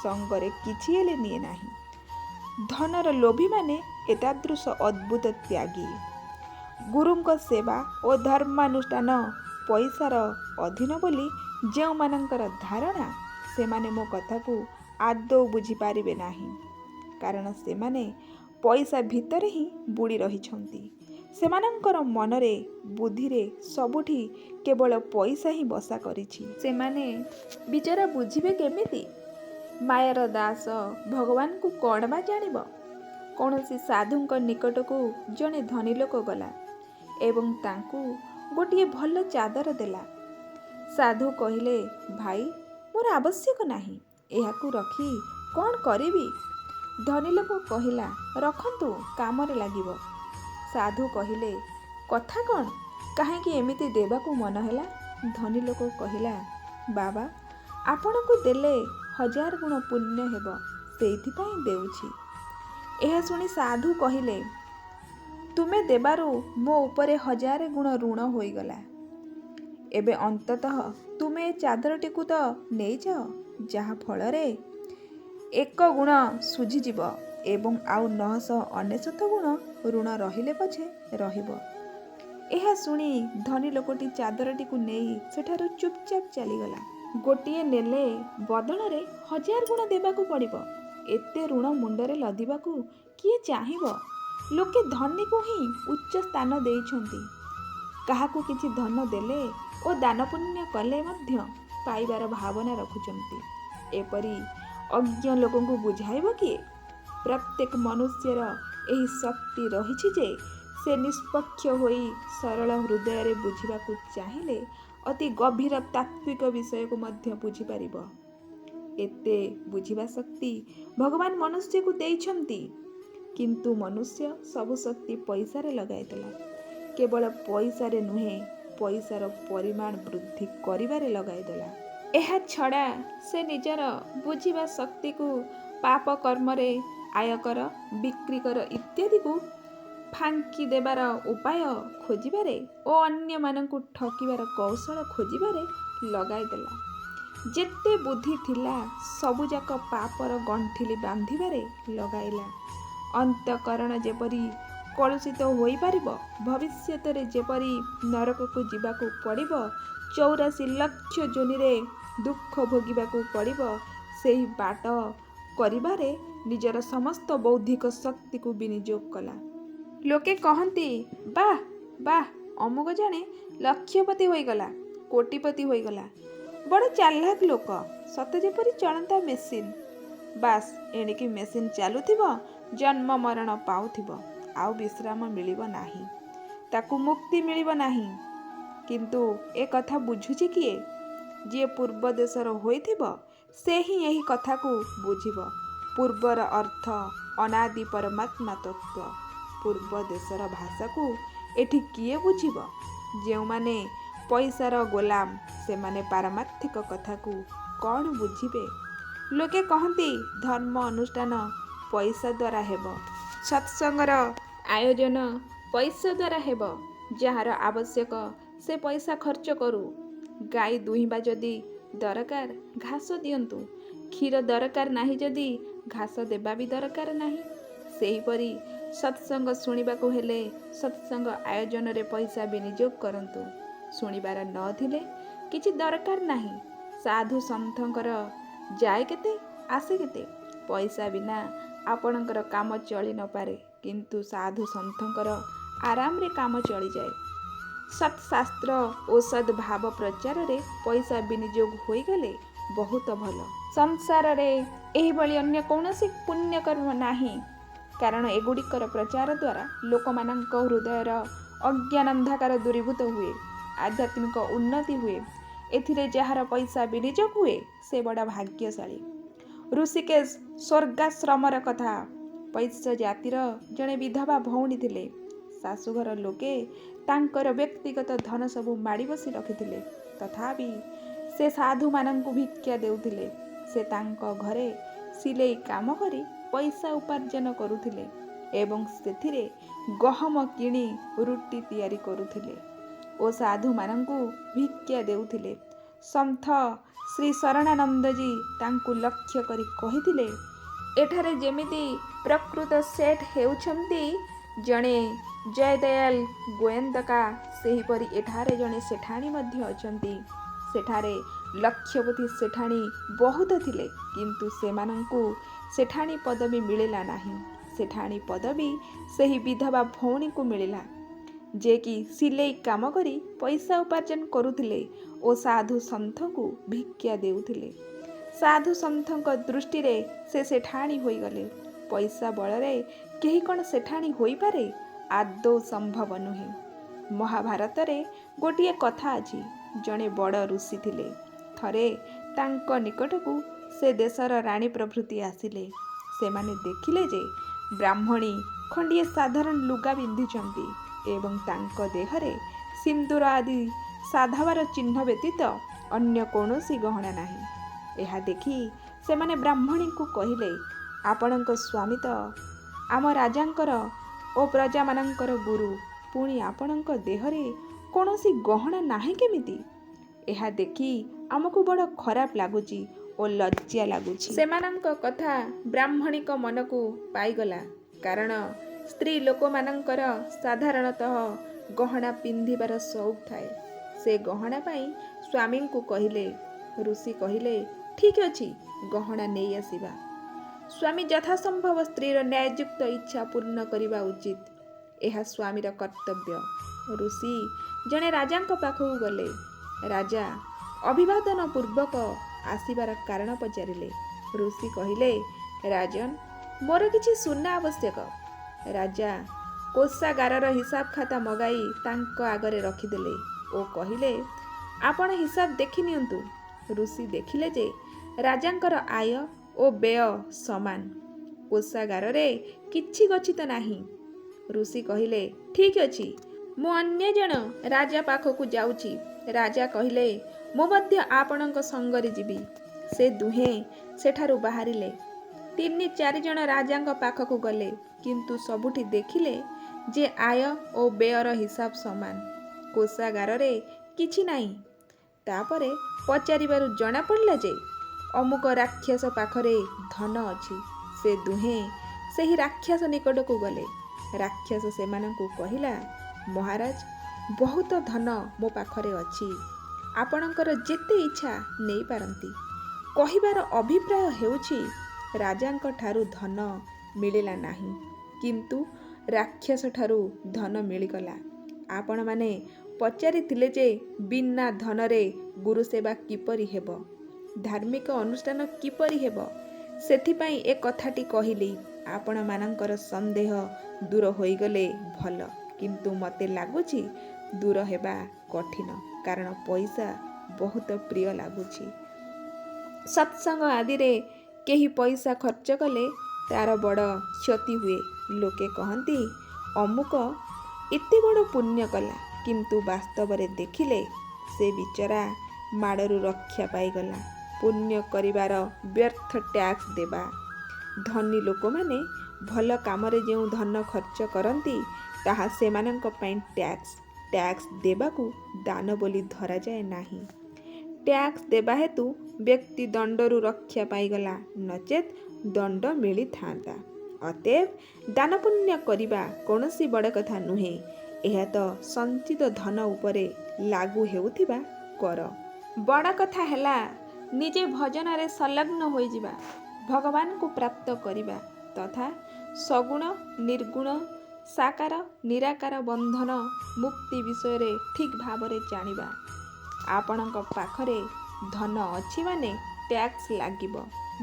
ସଙ୍ଗରେ କିଛି ହେଲେ ନିଏ ନାହିଁ। ଧନର ଲୋଭୀମାନେ ଏତାଦୃଶ ଅଦ୍ଭୁତ ତ୍ୟାଗୀ। ଗୁରୁଙ୍କ ସେବା ଓ ଧର୍ମାନୁଷ୍ଠାନ ପଇସାର ଅଧୀନ ବୋଲି ଯେଉଁମାନଙ୍କର ଧାରଣା, ସେମାନେ ମୋ କଥାକୁ ଆଦୌ ବୁଝିପାରିବେ ନାହିଁ, କାରଣ ସେମାନେ ପଇସା ଭିତରେ ହିଁ ବୁଡ଼ି ରହିଛନ୍ତି। ସେମାନଙ୍କର ମନରେ, ବୁଦ୍ଧିରେ ସବୁଠି କେବଳ ପଇସା ହିଁ ବସା କରିଛି। ସେମାନେ ବିଚରା ବୁଝିବେ କେମିତି? ମାୟାର ଦାସ ଭଗବାନଙ୍କୁ କ'ଣ ବା ଜାଣିବ? କୌଣସି ସାଧୁଙ୍କ ନିକଟକୁ ଜଣେ ଧନୀ ଲୋକ ଗଲା ଏବଂ ତାଙ୍କୁ ଗୋଟିଏ ଭଲ ଚାଦର ଦେଲା। ସାଧୁ କହିଲେ, ଭାଇ, ମୋର ଆବଶ୍ୟକ ନାହିଁ, ଏହାକୁ ରଖି କ'ଣ କରିବି? ଧନୀ ଲୋକ କହିଲା, ରଖନ୍ତୁ, କାମରେ ଲାଗିବ। ସାଧୁ କହିଲେ, କଥା କ'ଣ? କାହିଁକି ଏମିତି ଦେବାକୁ ମନ ହେଲା? ଧନୀ ଲୋକ କହିଲା, ବାବା, ଆପଣଙ୍କୁ ଦେଲେ 1000 ଗୁଣ ପୁଣ୍ୟ ହେବ, ସେଇଥିପାଇଁ ଦେଉଛି। ଏହା ଶୁଣି ସାଧୁ କହିଲେ, ତୁମେ ଦେବାରୁ ମୋ ଉପରେ 1000 ଗୁଣ ଋଣ ହୋଇଗଲା। ଏବେ ଅନ୍ତତଃ ତୁମେ ଏ ଚାଦରଟିକୁ ତ ନେଇଯାଅ, ଯାହା ଫଳରେ 1 ଗୁଣ ଶୁଝିଯିବ ଏବଂ ଆଉ 999 ଗୁଣ ଋଣ ରହିଲେ ପଛେ ରହିବ। ଏହା ଶୁଣି ଧନୀ ଲୋକଟି ଚାଦରଟିକୁ ନେଇ ସେଠାରୁ ଚୁପଚାପ ଚାଲିଗଲା। ଗୋଟିଏ ନେଲେ ବଦଳରେ 1000 ଗୁଣ ଦେବାକୁ ପଡ଼ିବ। ଏତେ ଋଣ ମୁଣ୍ଡରେ ଲଦିବାକୁ କିଏ ଚାହିଁବ? ଲୋକେ ଧନୀକୁ ହିଁ ଉଚ୍ଚ ସ୍ଥାନ ଦେଇଛନ୍ତି। କାହାକୁ କିଛି ଧନ ଦେଲେ ଓ ଦାନ ପୁଣ୍ୟ କଲେ ମଧ୍ୟ ପାଇବାର ଭାବନା ରଖୁଛନ୍ତି। ଏପରି ଅଜ୍ଞ ଲୋକଙ୍କୁ ବୁଝାଇବ କିଏ? ପ୍ରତ୍ୟେକ ମନୁଷ୍ୟର ଏହି ଶକ୍ତି ରହିଛି ଯେ ସେ ନିଷ୍ପକ୍ଷ ହୋଇ ସରଳ ହୃଦୟରେ ବୁଝିବାକୁ ଚାହିଁଲେ ଅତି ଗଭୀର ତାତ୍ତ୍ୱିକ ବିଷୟକୁ ମଧ୍ୟ ବୁଝିପାରିବ। ଏତେ ବୁଝିବା ଶକ୍ତି ଭଗବାନ ମନୁଷ୍ୟକୁ ଦେଇଛନ୍ତି, କିନ୍ତୁ ମନୁଷ୍ୟ ସବୁ ଶକ୍ତି ପଇସାରେ ଲଗାଇଦେଲା। କେବଳ ପଇସାରେ ନୁହେଁ, ପଇସାର ପରିମାଣ ବୃଦ୍ଧି କରିବାରେ ଲଗାଇଦେଲା। ଏହା ଛଡ଼ା ସେ ନିଜର ବୁଝିବା ଶକ୍ତିକୁ ପାପ କର୍ମରେ, ଆୟକର, ବିକ୍ରି କର ଇତ୍ୟାଦିକୁ ଫାଙ୍କି ଦେବାର ଉପାୟ ଖୋଜିବାରେ ଓ ଅନ୍ୟମାନଙ୍କୁ ଠକିବାର କୌଶଳ ଖୋଜିବାରେ ଲଗାଇଦେଲା। ଯେତେ ବୁଦ୍ଧି ଥିଲା ସବୁଯାକ ପାପର ଗଣ୍ଠିଲି ବାନ୍ଧିବାରେ ଲଗାଇଲା। ଅନ୍ତଃକରଣ ଯେପରି କଳୁଷିତ ହୋଇପାରିବ, ଭବିଷ୍ୟତରେ ଯେପରି ନରକକୁ ଯିବାକୁ ପଡ଼ିବ, 84 ଲକ୍ଷ ଯୋନିରେ ଦୁଃଖ ଭୋଗିବାକୁ ପଡ଼ିବ, ସେହି ବାଟ କରିବାରେ ନିଜର ସମସ୍ତ ବୌଦ୍ଧିକ ଶକ୍ତିକୁ ବିନିଯୋଗ କଲା। ଲୋକେ କହନ୍ତି, ବାଃ ବାଃ, ଅମୁକ ଜଣେ ଲକ୍ଷପତି ହୋଇଗଲା, କୋଟିପତି ହୋଇଗଲା, ବଡ଼ ଚାଲାକ ଲୋକ, ସତେ ଯେପରି ଚଳନ୍ତା ମେସିନ୍। ବାସ୍, ଏଣିକି ମେସିନ୍ ଚାଲୁଥିବ, ଜନ୍ମ ମରଣ ପାଉଥିବ, ଆଉ ବିଶ୍ରାମ ମିଳିବ ନାହିଁ, ତାକୁ ମୁକ୍ତି ମିଳିବ ନାହିଁ। କିନ୍ତୁ ଏ କଥା ବୁଝୁଛି କିଏ? ଯିଏ ପୂର୍ବ ଦେଶର ହୋଇଥିବ ସେ ହିଁ ଏହି କଥାକୁ ବୁଝିବ। ପୂର୍ବର ଅର୍ଥ ଅନାଦି ପରମାତ୍ମା ତତ୍ତ୍ୱ। ପୂର୍ବ ଦେଶର ଭାଷାକୁ ଏଠି କିଏ ବୁଝିବ? ଯେଉଁମାନେ ପଇସାର ଗୋଲାମ, ସେମାନେ ପାରମାର୍ଥିକ କଥାକୁ କ'ଣ ବୁଝିବେ? ଲୋକେ କହନ୍ତି, ଧର୍ମ ଅନୁଷ୍ଠାନ ପଇସା ଦ୍ୱାରା ହେବ, ସତ୍ସଙ୍ଗର ଆୟୋଜନ ପଇସା ଦ୍ୱାରା ହେବ। ଯାହାର ଆବଶ୍ୟକ ସେ ପଇସା ଖର୍ଚ୍ଚ କରୁ। ଗାଈ ଦୁହିଁବା ଯଦି ଦରକାର, ଘାସ ଦିଅନ୍ତୁ। କ୍ଷୀର ଦରକାର ନାହିଁ ଯଦି ଘାସ ଦେବା ବି ଦରକାର ନାହିଁ। ସେହିପରି ସତ୍ସଙ୍ଗ ଶୁଣିବାକୁ ହେଲେ ସତ୍ସଙ୍ଗ ଆୟୋଜନରେ ପଇସା ବିନିଯୋଗ କରନ୍ତୁ। ଶୁଣିବାର ନଥିଲେ କିଛି ଦରକାର ନାହିଁ। ସାଧୁ ସନ୍ଥଙ୍କର ଯାଏ କେତେ, ଆସେ କେତେ। ପଇସା ବିନା ଆପଣଙ୍କର କାମ ଚଳି ନପାରେ, କିନ୍ତୁ ସାଧୁ ସନ୍ଥଙ୍କର ଆରାମରେ କାମ ଚଳିଯାଏ। ସତ୍ଶାସ୍ତ୍ର ଓ ସଦ୍ଭାବ ପ୍ରଚାରରେ ପଇସା ବିନିଯୋଗ ହୋଇଗଲେ ବହୁତ ଭଲ। ସଂସାରରେ ଏହିଭଳି ଅନ୍ୟ କୌଣସି ପୁଣ୍ୟକର୍ମ ନାହିଁ, କାରଣ ଏଗୁଡ଼ିକର ପ୍ରଚାର ଦ୍ୱାରା ଲୋକମାନଙ୍କ ହୃଦୟର ଅଜ୍ଞାନାନ୍ଧକାର ଦୂରୀଭୂତ ହୁଏ, ଆଧ୍ୟାତ୍ମିକ ଉନ୍ନତି ହୁଏ। ଏଥିରେ ଯାହାର ପଇସା ବିନିଯୋଗ ହୁଏ ସେ ବଡ଼ ଭାଗ୍ୟଶାଳୀ। ଋଷିକେଶ ସ୍ୱର୍ଗାଶ୍ରମର କଥା। ବୈଶ୍ୟ ଜାତିର ଜଣେ ବିଧବା ଭଉଣୀ ଥିଲେ। ଶାଶୁଘର ଲୋକେ ତାଙ୍କର ବ୍ୟକ୍ତିଗତ ଧନ ସବୁ ମାଡ଼ି ବସି ରଖିଥିଲେ। ତଥାପି ସେ ସାଧୁମାନଙ୍କୁ ଭିକ୍ଷା ଦେଉଥିଲେ। ସେ ତାଙ୍କ ଘରେ ସିଲେଇ କାମ କରି ପଇସା ଉପାର୍ଜନ କରୁଥିଲେ ଏବଂ ସେଥିରେ ଗହମ କିଣି ରୁଟି ତିଆରି କରୁଥିଲେ ଓ ସାଧୁମାନଙ୍କୁ ଭିକ୍ଷା ଦେଉଥିଲେ। ସନ୍ଥ ଶ୍ରୀ ଶରଣାନନ୍ଦଜୀ ତାଙ୍କୁ ଲକ୍ଷ୍ୟ କରି କହିଥିଲେ, ଏଠାରେ ଯେମିତି ପ୍ରକୃତ ସେଠ ହେଉଛନ୍ତି ଜଣେ ଜୟଦୟାଲ ଗୋଏନ୍ଦକା, ସେହିପରି ଏଠାରେ ଜଣେ ସେଠାଣୀ ମଧ୍ୟ ଅଛନ୍ତି। ସେଠାରେ ଲକ୍ଷପତି ସେଠାଣୀ ବହୁତ ଥିଲେ, କିନ୍ତୁ ସେମାନଙ୍କୁ ସେଠାଣୀ ପଦବୀ ମିଳିଲା ନାହିଁ। ସେଠାଣୀ ପଦବୀ ସେହି ବିଧବା ଭଉଣୀକୁ ମିଳିଲା, ଯେ କି ସିଲେଇ କାମ କରି ପଇସା ଉପାର୍ଜନ କରୁଥିଲେ ଓ ସାଧୁ ସନ୍ଥଙ୍କୁ ଭିକ୍ଷା ଦେଉଥିଲେ। ସାଧୁ ସନ୍ଥଙ୍କ ଦୃଷ୍ଟିରେ ସେ ସେଠାଣୀ ହୋଇଗଲେ। ପଇସା ବଳରେ କେହି କ'ଣ ସେଠାଣୀ ହୋଇପାରେ? ଆଦୌ ସମ୍ଭବ ନୁହେଁ। ମହାଭାରତରେ ଗୋଟିଏ କଥା ଅଛି। ଜଣେ ବଡ଼ ଋଷି ଥିଲେ। ଥରେ ତାଙ୍କ ନିକଟକୁ ସେ ଦେଶର ରାଣୀ ପ୍ରଭୃତି ଆସିଲେ। ସେମାନେ ଦେଖିଲେ ଯେ ବ୍ରାହ୍ମଣୀ ଖଣ୍ଡିଏ ସାଧାରଣ ଲୁଗା ପିନ୍ଧିଛନ୍ତି ଏବଂ ତାଙ୍କ ଦେହରେ ସିନ୍ଦୁର ଆଦି ସାଧବାର ଚିହ୍ନ ବ୍ୟତୀତ ଅନ୍ୟ କୌଣସି ଗହଣା ନାହିଁ। ଏହା ଦେଖି ସେମାନେ ବ୍ରାହ୍ମଣୀଙ୍କୁ କହିଲେ, ଆପଣଙ୍କ ସ୍ୱାମୀ ତ ଆମ ରାଜାଙ୍କର ଓ ପ୍ରଜାମାନଙ୍କର ଗୁରୁ, ପୁଣି ଆପଣଙ୍କ ଦେହରେ କୌଣସି ଗହଣା ନାହିଁ କେମିତି? ଏହା ଦେଖି ଆମକୁ ବଡ଼ ଖରାପ ଲାଗୁଛି ଓ ଲଜ୍ଜା ଲାଗୁଛି। ସେମାନଙ୍କ କଥା ବ୍ରାହ୍ମଣୀଙ୍କ ମନକୁ ପାଇଗଲା, କାରଣ ସ୍ତ୍ରୀ ଲୋକମାନଙ୍କର ସାଧାରଣତଃ ଗହଣା ପିନ୍ଧିବାର ସଉକ ଥାଏ। ସେ ଗହଣା ପାଇଁ ସ୍ୱାମୀଙ୍କୁ କହିଲେ। ଋଷି କହିଲେ, ଠିକ୍ ଅଛି, ଗହଣା ନେଇ ଆସିବା। ସ୍ୱାମୀ ଯଥାସମ୍ଭବ ସ୍ତ୍ରୀର ନ୍ୟାୟଯୁକ୍ତ ଇଚ୍ଛା ପୂର୍ଣ୍ଣ କରିବା ଉଚିତ। ଏହା ସ୍ୱାମୀର କର୍ତ୍ତବ୍ୟ। ଋଷି ଜଣେ ରାଜାଙ୍କ ପାଖକୁ ଗଲେ। ରାଜା ଅଭିବାଦନ ପୂର୍ବକ ଆସିବାର କାରଣ ପଚାରିଲେ। ଋଷି କହିଲେ, ରାଜନ୍, ମୋର କିଛି ସୁନା ଆବଶ୍ୟକ। ରାଜା କୋଷାଗାରର ହିସାବ ଖାତା ମଗାଇ ତାଙ୍କ ଆଗରେ ରଖିଦେଲେ ଓ କହିଲେ, ଆପଣ ହିସାବ ଦେଖି ନିଅନ୍ତୁ। ଋଷି ଦେଖିଲେ ଯେ ରାଜାଙ୍କର ଆୟ ଓ ବ୍ୟୟ ସମାନ। କୋଷାଗାରରେ କିଛି ଗଚ୍ଛିତ ନାହିଁ। ଋଷି କହିଲେ, ଠିକ୍ ଅଛି, ମୁଁ ଅନ୍ୟ ଜଣ ରାଜା ପାଖକୁ ଯାଉଛି। ରାଜା କହିଲେ, ମୁଁ ମଧ୍ୟ ଆପଣଙ୍କ ସଙ୍ଗରେ ଯିବି। ସେ ଦୁହେଁ ସେଠାରୁ ବାହାରିଲେ। 3-4 ଜଣ ରାଜାଙ୍କ ପାଖକୁ ଗଲେ, କିନ୍ତୁ ସବୁଠି ଦେଖିଲେ ଯେ ଆୟ ଓ ବ୍ୟୟର ହିସାବ ସମାନ। କୋଷାଗାରରେ କିଛି ନାହିଁ। ତାପରେ ପଚାରିବାରୁ ଜଣାପଡ଼ିଲା ଯେ ଅମୁକ ରାକ୍ଷସ ପାଖରେ ଧନ ଅଛି। ସେ ଦୁହେଁ ସେହି ରାକ୍ଷସ ନିକଟକୁ ଗଲେ। ରାକ୍ଷସ ସେମାନଙ୍କୁ କହିଲା, ମହାରାଜ, ବହୁତ ଧନ ମୋ ପାଖରେ ଅଛି। ଆପଣଙ୍କର ଯେତେ ଇଚ୍ଛା ନେଇପାରନ୍ତି। କହିବାର ଅଭିପ୍ରାୟ ହେଉଛି, ରାଜାଙ୍କ ଠାରୁ ଧନ ମିଳିଲା ନାହିଁ, କିନ୍ତୁ ରାକ୍ଷସଠାରୁ ଧନ ମିଳିଗଲା। ଆପଣମାନେ ପଚାରିଥିଲେ ଯେ ବିନା ଧନରେ ଗୁରୁ ସେବା କିପରି ହେବ, ଧାର୍ମିକ ଅନୁଷ୍ଠାନ କିପରି ହେବ। ସେଥିପାଇଁ ଏ କଥାଟି କହିଲି। ଆପଣମାନଙ୍କର ସନ୍ଦେହ ଦୂର ହୋଇଗଲେ ଭଲ, କିନ୍ତୁ ମୋତେ ଲାଗୁଛି ଦୂର ହେବା କଠିନ, କାରଣ ପଇସା ବହୁତ ପ୍ରିୟ ଲାଗୁଛି। ସତ୍ସଙ୍ଗ ଆଦିରେ କେହି ପଇସା ଖର୍ଚ୍ଚ କଲେ ତା'ର ବଡ଼ କ୍ଷତି ହୁଏ। ଲୋକେ କହନ୍ତି, ଅମୁକ ଏତେ ବଡ଼ ପୁଣ୍ୟ କଲା, କିନ୍ତୁ ବାସ୍ତବରେ ଦେଖିଲେ ସେ ବିଚରା ମାଡ଼ରୁ ରକ୍ଷା ପାଇଗଲା। ପୁଣ୍ୟ କରିବାର ବ୍ୟର୍ଥ ଟ୍ୟାକ୍ସ ଦେବା। ଧନୀ ଲୋକମାନେ ଭଲ କାମରେ ଯେଉଁ ଧନ ଖର୍ଚ୍ଚ କରନ୍ତି, ତାହା ସେମାନଙ୍କ ପାଇଁ ଟ୍ୟାକ୍ସ ଦେବାକୁ ଦାନ ବୋଲି ଧରାଯାଏ ନାହିଁ। ଟ୍ୟାକ୍ସ ଦେବା ହେତୁ ବ୍ୟକ୍ତି ଦଣ୍ଡରୁ ରକ୍ଷା ପାଇଗଲା, ନଚେତ୍ ଦଣ୍ଡ ମିଳିଥାନ୍ତା। ଅତଏବ ଦାନ ପୁଣ୍ୟ କରିବା କୌଣସି ବଡ଼ କଥା ନୁହେଁ। ଏହା ତ ସଞ୍ଚିତ ଧନ ଉପରେ ଲାଗୁ ହେଉଥିବା କର। ବଡ଼ କଥା ହେଲା ନିଜେ ଭଜନରେ ସଂଲଗ୍ନ ହୋଇଯିବା, ଭଗବାନଙ୍କୁ ପ୍ରାପ୍ତ କରିବା ତଥା ସଗୁଣ ନିର୍ଗୁଣ ସାକାର ନିରାକାର ବନ୍ଧନ ମୁକ୍ତି ବିଷୟରେ ଠିକ୍ ଭାବରେ ଜାଣିବା। ଆପଣଙ୍କ ପାଖରେ ଧନ ଅଛି ମାନେ ଟ୍ୟାକ୍ସ ଲାଗିବ।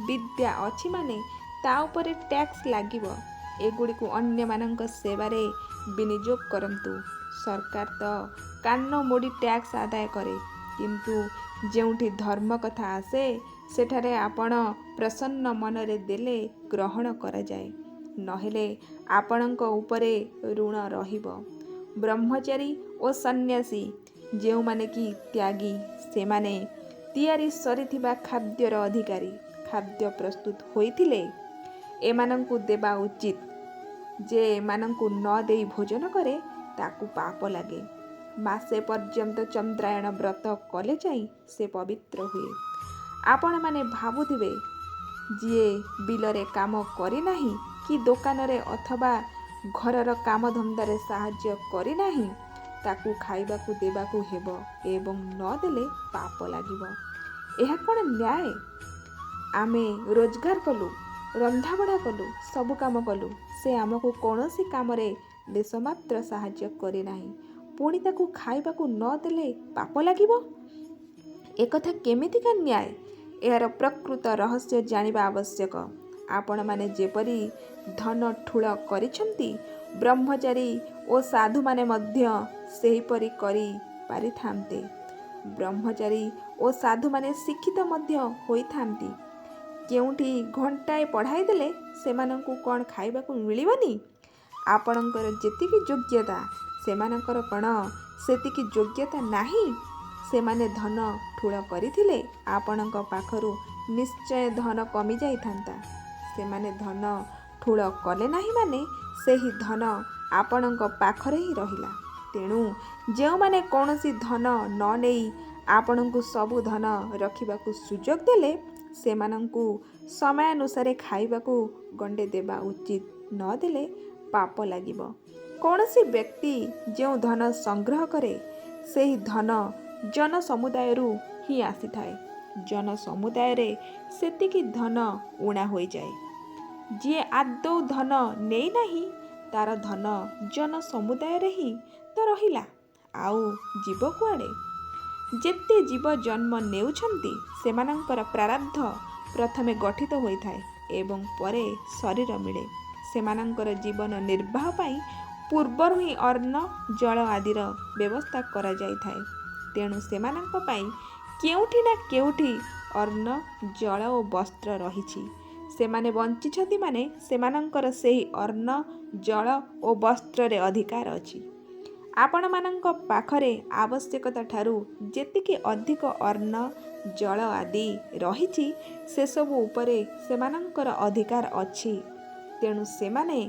ବିଦ୍ୟା ଅଛି ମାନେ ତା ଉପରେ ଟ୍ୟାକ୍ସ ଲାଗିବ। ଏଗୁଡ଼ିକୁ ଅନ୍ୟମାନଙ୍କ ସେବାରେ ବିନିଯୋଗ କରନ୍ତୁ। ସରକାର ତ କାନ ମୋଡ଼ି ଟ୍ୟାକ୍ସ ଆଦାୟ କରେ, କିନ୍ତୁ ଯେଉଁଠି ଧର୍ମ କଥା ଆସେ ସେଠାରେ ଆପଣ ପ୍ରସନ୍ନ ମନରେ ଦେଲେ ଗ୍ରହଣ କରାଯାଏ, ନହେଲେ ଆପଣଙ୍କ ଉପରେ ଋଣ ରହିବ। ବ୍ରହ୍ମଚାରୀ ଓ ସନ୍ନ୍ୟାସୀ, ଯେଉଁମାନେ କି ତ୍ୟାଗୀ, ସେମାନେ ତିଆରି ସରିଥିବା ଖାଦ୍ୟର ଅଧିକାରୀ। ଖାଦ୍ୟ ପ୍ରସ୍ତୁତ ହୋଇଥିଲେ ଏମାନଙ୍କୁ ଦେବା ଉଚିତ। ଯେ ଏମାନଙ୍କୁ ନ ଦେଇ ଭୋଜନ କରେ, ତାକୁ ପାପ ଲାଗେ। ମାସେ ପର୍ଯ୍ୟନ୍ତ ଚନ୍ଦ୍ରାୟଣ ବ୍ରତ କଲେ ଯାଇ ସେ ପବିତ୍ର ହୁଏ। ଆପଣମାନେ ଭାବୁଥିବେ, ଯିଏ ବିଲରେ କାମ କରିନାହିଁ କି ଦୋକାନରେ ଅଥବା ଘରର କାମଧନ୍ଦାରେ ସାହାଯ୍ୟ କରିନାହିଁ, ତାକୁ ଖାଇବାକୁ ଦେବାକୁ ହେବ ଏବଂ ନ ଦେଲେ ପାପ ଲାଗିବ। ଏହା କ'ଣ ନ୍ୟାୟ? ଆମେ ରୋଜଗାର କଲୁ, ରନ୍ଧାବଢ଼ା କଲୁ, ସବୁ କାମ କଲୁ, ସେ ଆମକୁ କୌଣସି କାମରେ ଲେଶମାତ୍ର ସାହାଯ୍ୟ କରିନାହିଁ, ପୁଣି ତାକୁ ଖାଇବାକୁ ନ ଦେଲେ ପାପ ଲାଗିବ? ଏକଥା କେମିତିକା ନ୍ୟାୟ? ଏହାର ପ୍ରକୃତ ରହସ୍ୟ ଜାଣିବା ଆବଶ୍ୟକ। ଆପଣମାନେ ଯେପରି ଧନ ଠୁଳ କରିଛନ୍ତି, ବ୍ରହ୍ମଚାରୀ ଓ ସାଧୁମାନେ ମଧ୍ୟ ସେହିପରି କରି ପାରିଥାନ୍ତେ। ବ୍ରହ୍ମଚାରୀ ଓ ସାଧୁମାନେ ଶିକ୍ଷିତ ମଧ୍ୟ ହୋଇଥାନ୍ତି। କେଉଁଠି ଘଣ୍ଟାଏ ପଢ଼ାଇ ଦେଲେ ସେମାନଙ୍କୁ କ'ଣ ଖାଇବାକୁ ମିଳିବନି? ଆପଣଙ୍କର ଯେତିକି ଯୋଗ୍ୟତା, ସେମାନଙ୍କର କ'ଣ ସେତିକି ଯୋଗ୍ୟତା ନାହିଁ? ସେମାନେ ଧନ ଠୁଳ କରିଥିଲେ ଆପଣଙ୍କ ପାଖରୁ ନିଶ୍ଚୟ ଧନ କମିଯାଇଥାନ୍ତା। ସେମାନେ ଧନ ଠୁଳ କଲେ ନାହିଁ ମାନେ ସେହି ଧନ ଆପଣଙ୍କ ପାଖରେ ହିଁ ରହିଲା। ତେଣୁ ଯେଉଁମାନେ କୌଣସି ଧନ ନ ନେଇ ଆପଣଙ୍କୁ ସବୁ ଧନ ରଖିବାକୁ ସୁଯୋଗ ଦେଲେ, ସେମାନଙ୍କୁ ସମୟାନୁସାରେ ଖାଇବାକୁ ଗଣ୍ଡେ ଦେବା ଉଚିତ, ନ ଦେଲେ ପାପ ଲାଗିବ। କୌଣସି ବ୍ୟକ୍ତି ଯେଉଁ ଧନ ସଂଗ୍ରହ କରେ, ସେହି ଧନ ଜନ ସମୁଦାୟରୁ ହିଁ ଆସିଥାଏ। ଜନ ସମୁଦାୟରେ ସେତିକି ଧନ ଊଣା ହୋଇଯାଏ। ଯିଏ ଆଦୌ ଧନ ନେଇନାହିଁ, ତା'ର ଧନ ଜନ ସମୁଦାୟରେ ହିଁ ତ ରହିଲା, ଆଉ ଯିବ କୁଆଡ଼େ? ଯେତେ ଜୀବ ଜନ୍ମ ନେଉଛନ୍ତି, ସେମାନଙ୍କର ପ୍ରାରବ୍ଧ ପ୍ରଥମେ ଗଠିତ ହୋଇଥାଏ ଏବଂ ପରେ ଶରୀର ମିଳେ। ସେମାନଙ୍କର ଜୀବନ ନିର୍ବାହ ପାଇଁ ପୂର୍ବରୁ ହିଁ ଅନ୍ନ ଜଳ ଆଦିର ବ୍ୟବସ୍ଥା କରାଯାଇଥାଏ। ତେଣୁ ସେମାନଙ୍କ ପାଇଁ କେଉଁଠି ନା କେଉଁଠି ଅନ୍ନ ଜଳ ଓ ବସ୍ତ୍ର ରହିଛି। ସେମାନେ ବଞ୍ଚିଛନ୍ତି ମାନେ ସେମାନଙ୍କର ସେହି ଅନ୍ନ ଜଳ ଓ ବସ୍ତ୍ରରେ ଅଧିକାର ଅଛି। ଆପଣମାନଙ୍କ ପାଖରେ ଆବଶ୍ୟକତା ଠାରୁ ଯେତିକି ଅଧିକ ଅନ୍ନ ଜଳ ଆଦି ରହିଛି ସେସବୁ ଉପରେ ସେମାନଙ୍କର ଅଧିକାର ଅଛି। ତେଣୁ ସେମାନେ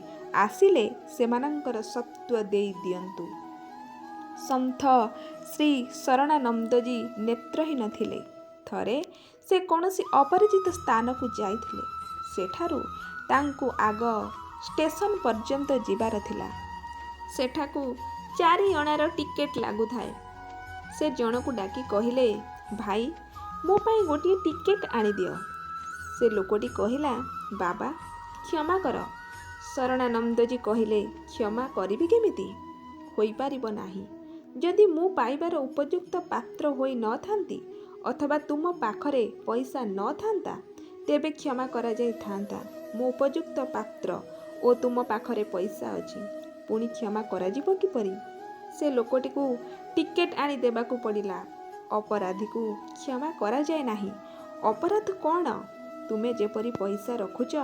ଆସିଲେ ସେମାନଙ୍କର ସତ୍ତ୍ୱ ଦେଇ ଦିଅନ୍ତୁ। ସନ୍ଥ ଶ୍ରୀ ଶରଣାନନ୍ଦଜୀ ନେତ୍ରହୀନ ଥିଲେ। ଥରେ ସେ କୌଣସି ଅପରିଚିତ ସ୍ଥାନକୁ ଯାଇଥିଲେ। ସେଠାରୁ ତାଙ୍କୁ ଆଗ ଷ୍ଟେସନ ପର୍ଯ୍ୟନ୍ତ ଯିବାର ଥିଲା। ସେଠାକୁ 4 ଅଣାର ଟିକେଟ୍ ଲାଗୁଥାଏ। ସେ ଜଣକୁ ଡାକି କହିଲେ, ଭାଇ, ମୋ ପାଇଁ ଗୋଟିଏ ଟିକେଟ୍ ଆଣିଦିଅ। ସେ ଲୋକଟି କହିଲା, ବାବା, କ୍ଷମା କର। ଶରଣାନନ୍ଦଜୀ କହିଲେ, କ୍ଷମା କରିବି କେମିତି? ହୋଇପାରିବ ନାହିଁ। ଯଦି ମୁଁ ପାଇବାର ଉପଯୁକ୍ତ ପାତ୍ର ହୋଇ ନଥାନ୍ତି ଅଥବା ତୁମ ପାଖରେ ପଇସା ନଥାନ୍ତା ତେବେ କ୍ଷମା କରାଯାଇଥାନ୍ତା। ମୁଁ ଉପଯୁକ୍ତ ପାତ୍ର ଓ ତୁମ ପାଖରେ ପଇସା ଅଛି, ପୁଣି କ୍ଷମା କରାଯିବ କିପରି? ସେ ଲୋକଟିକୁ ଟିକେଟ୍ ଆଣି ଦେବାକୁ ପଡ଼ିଲା। ଅପରାଧୀକୁ କ୍ଷମା କରାଯାଏ ନାହିଁ। ଅପରାଧ କ'ଣ? ତୁମେ ଯେପରି ପଇସା ରଖୁଛ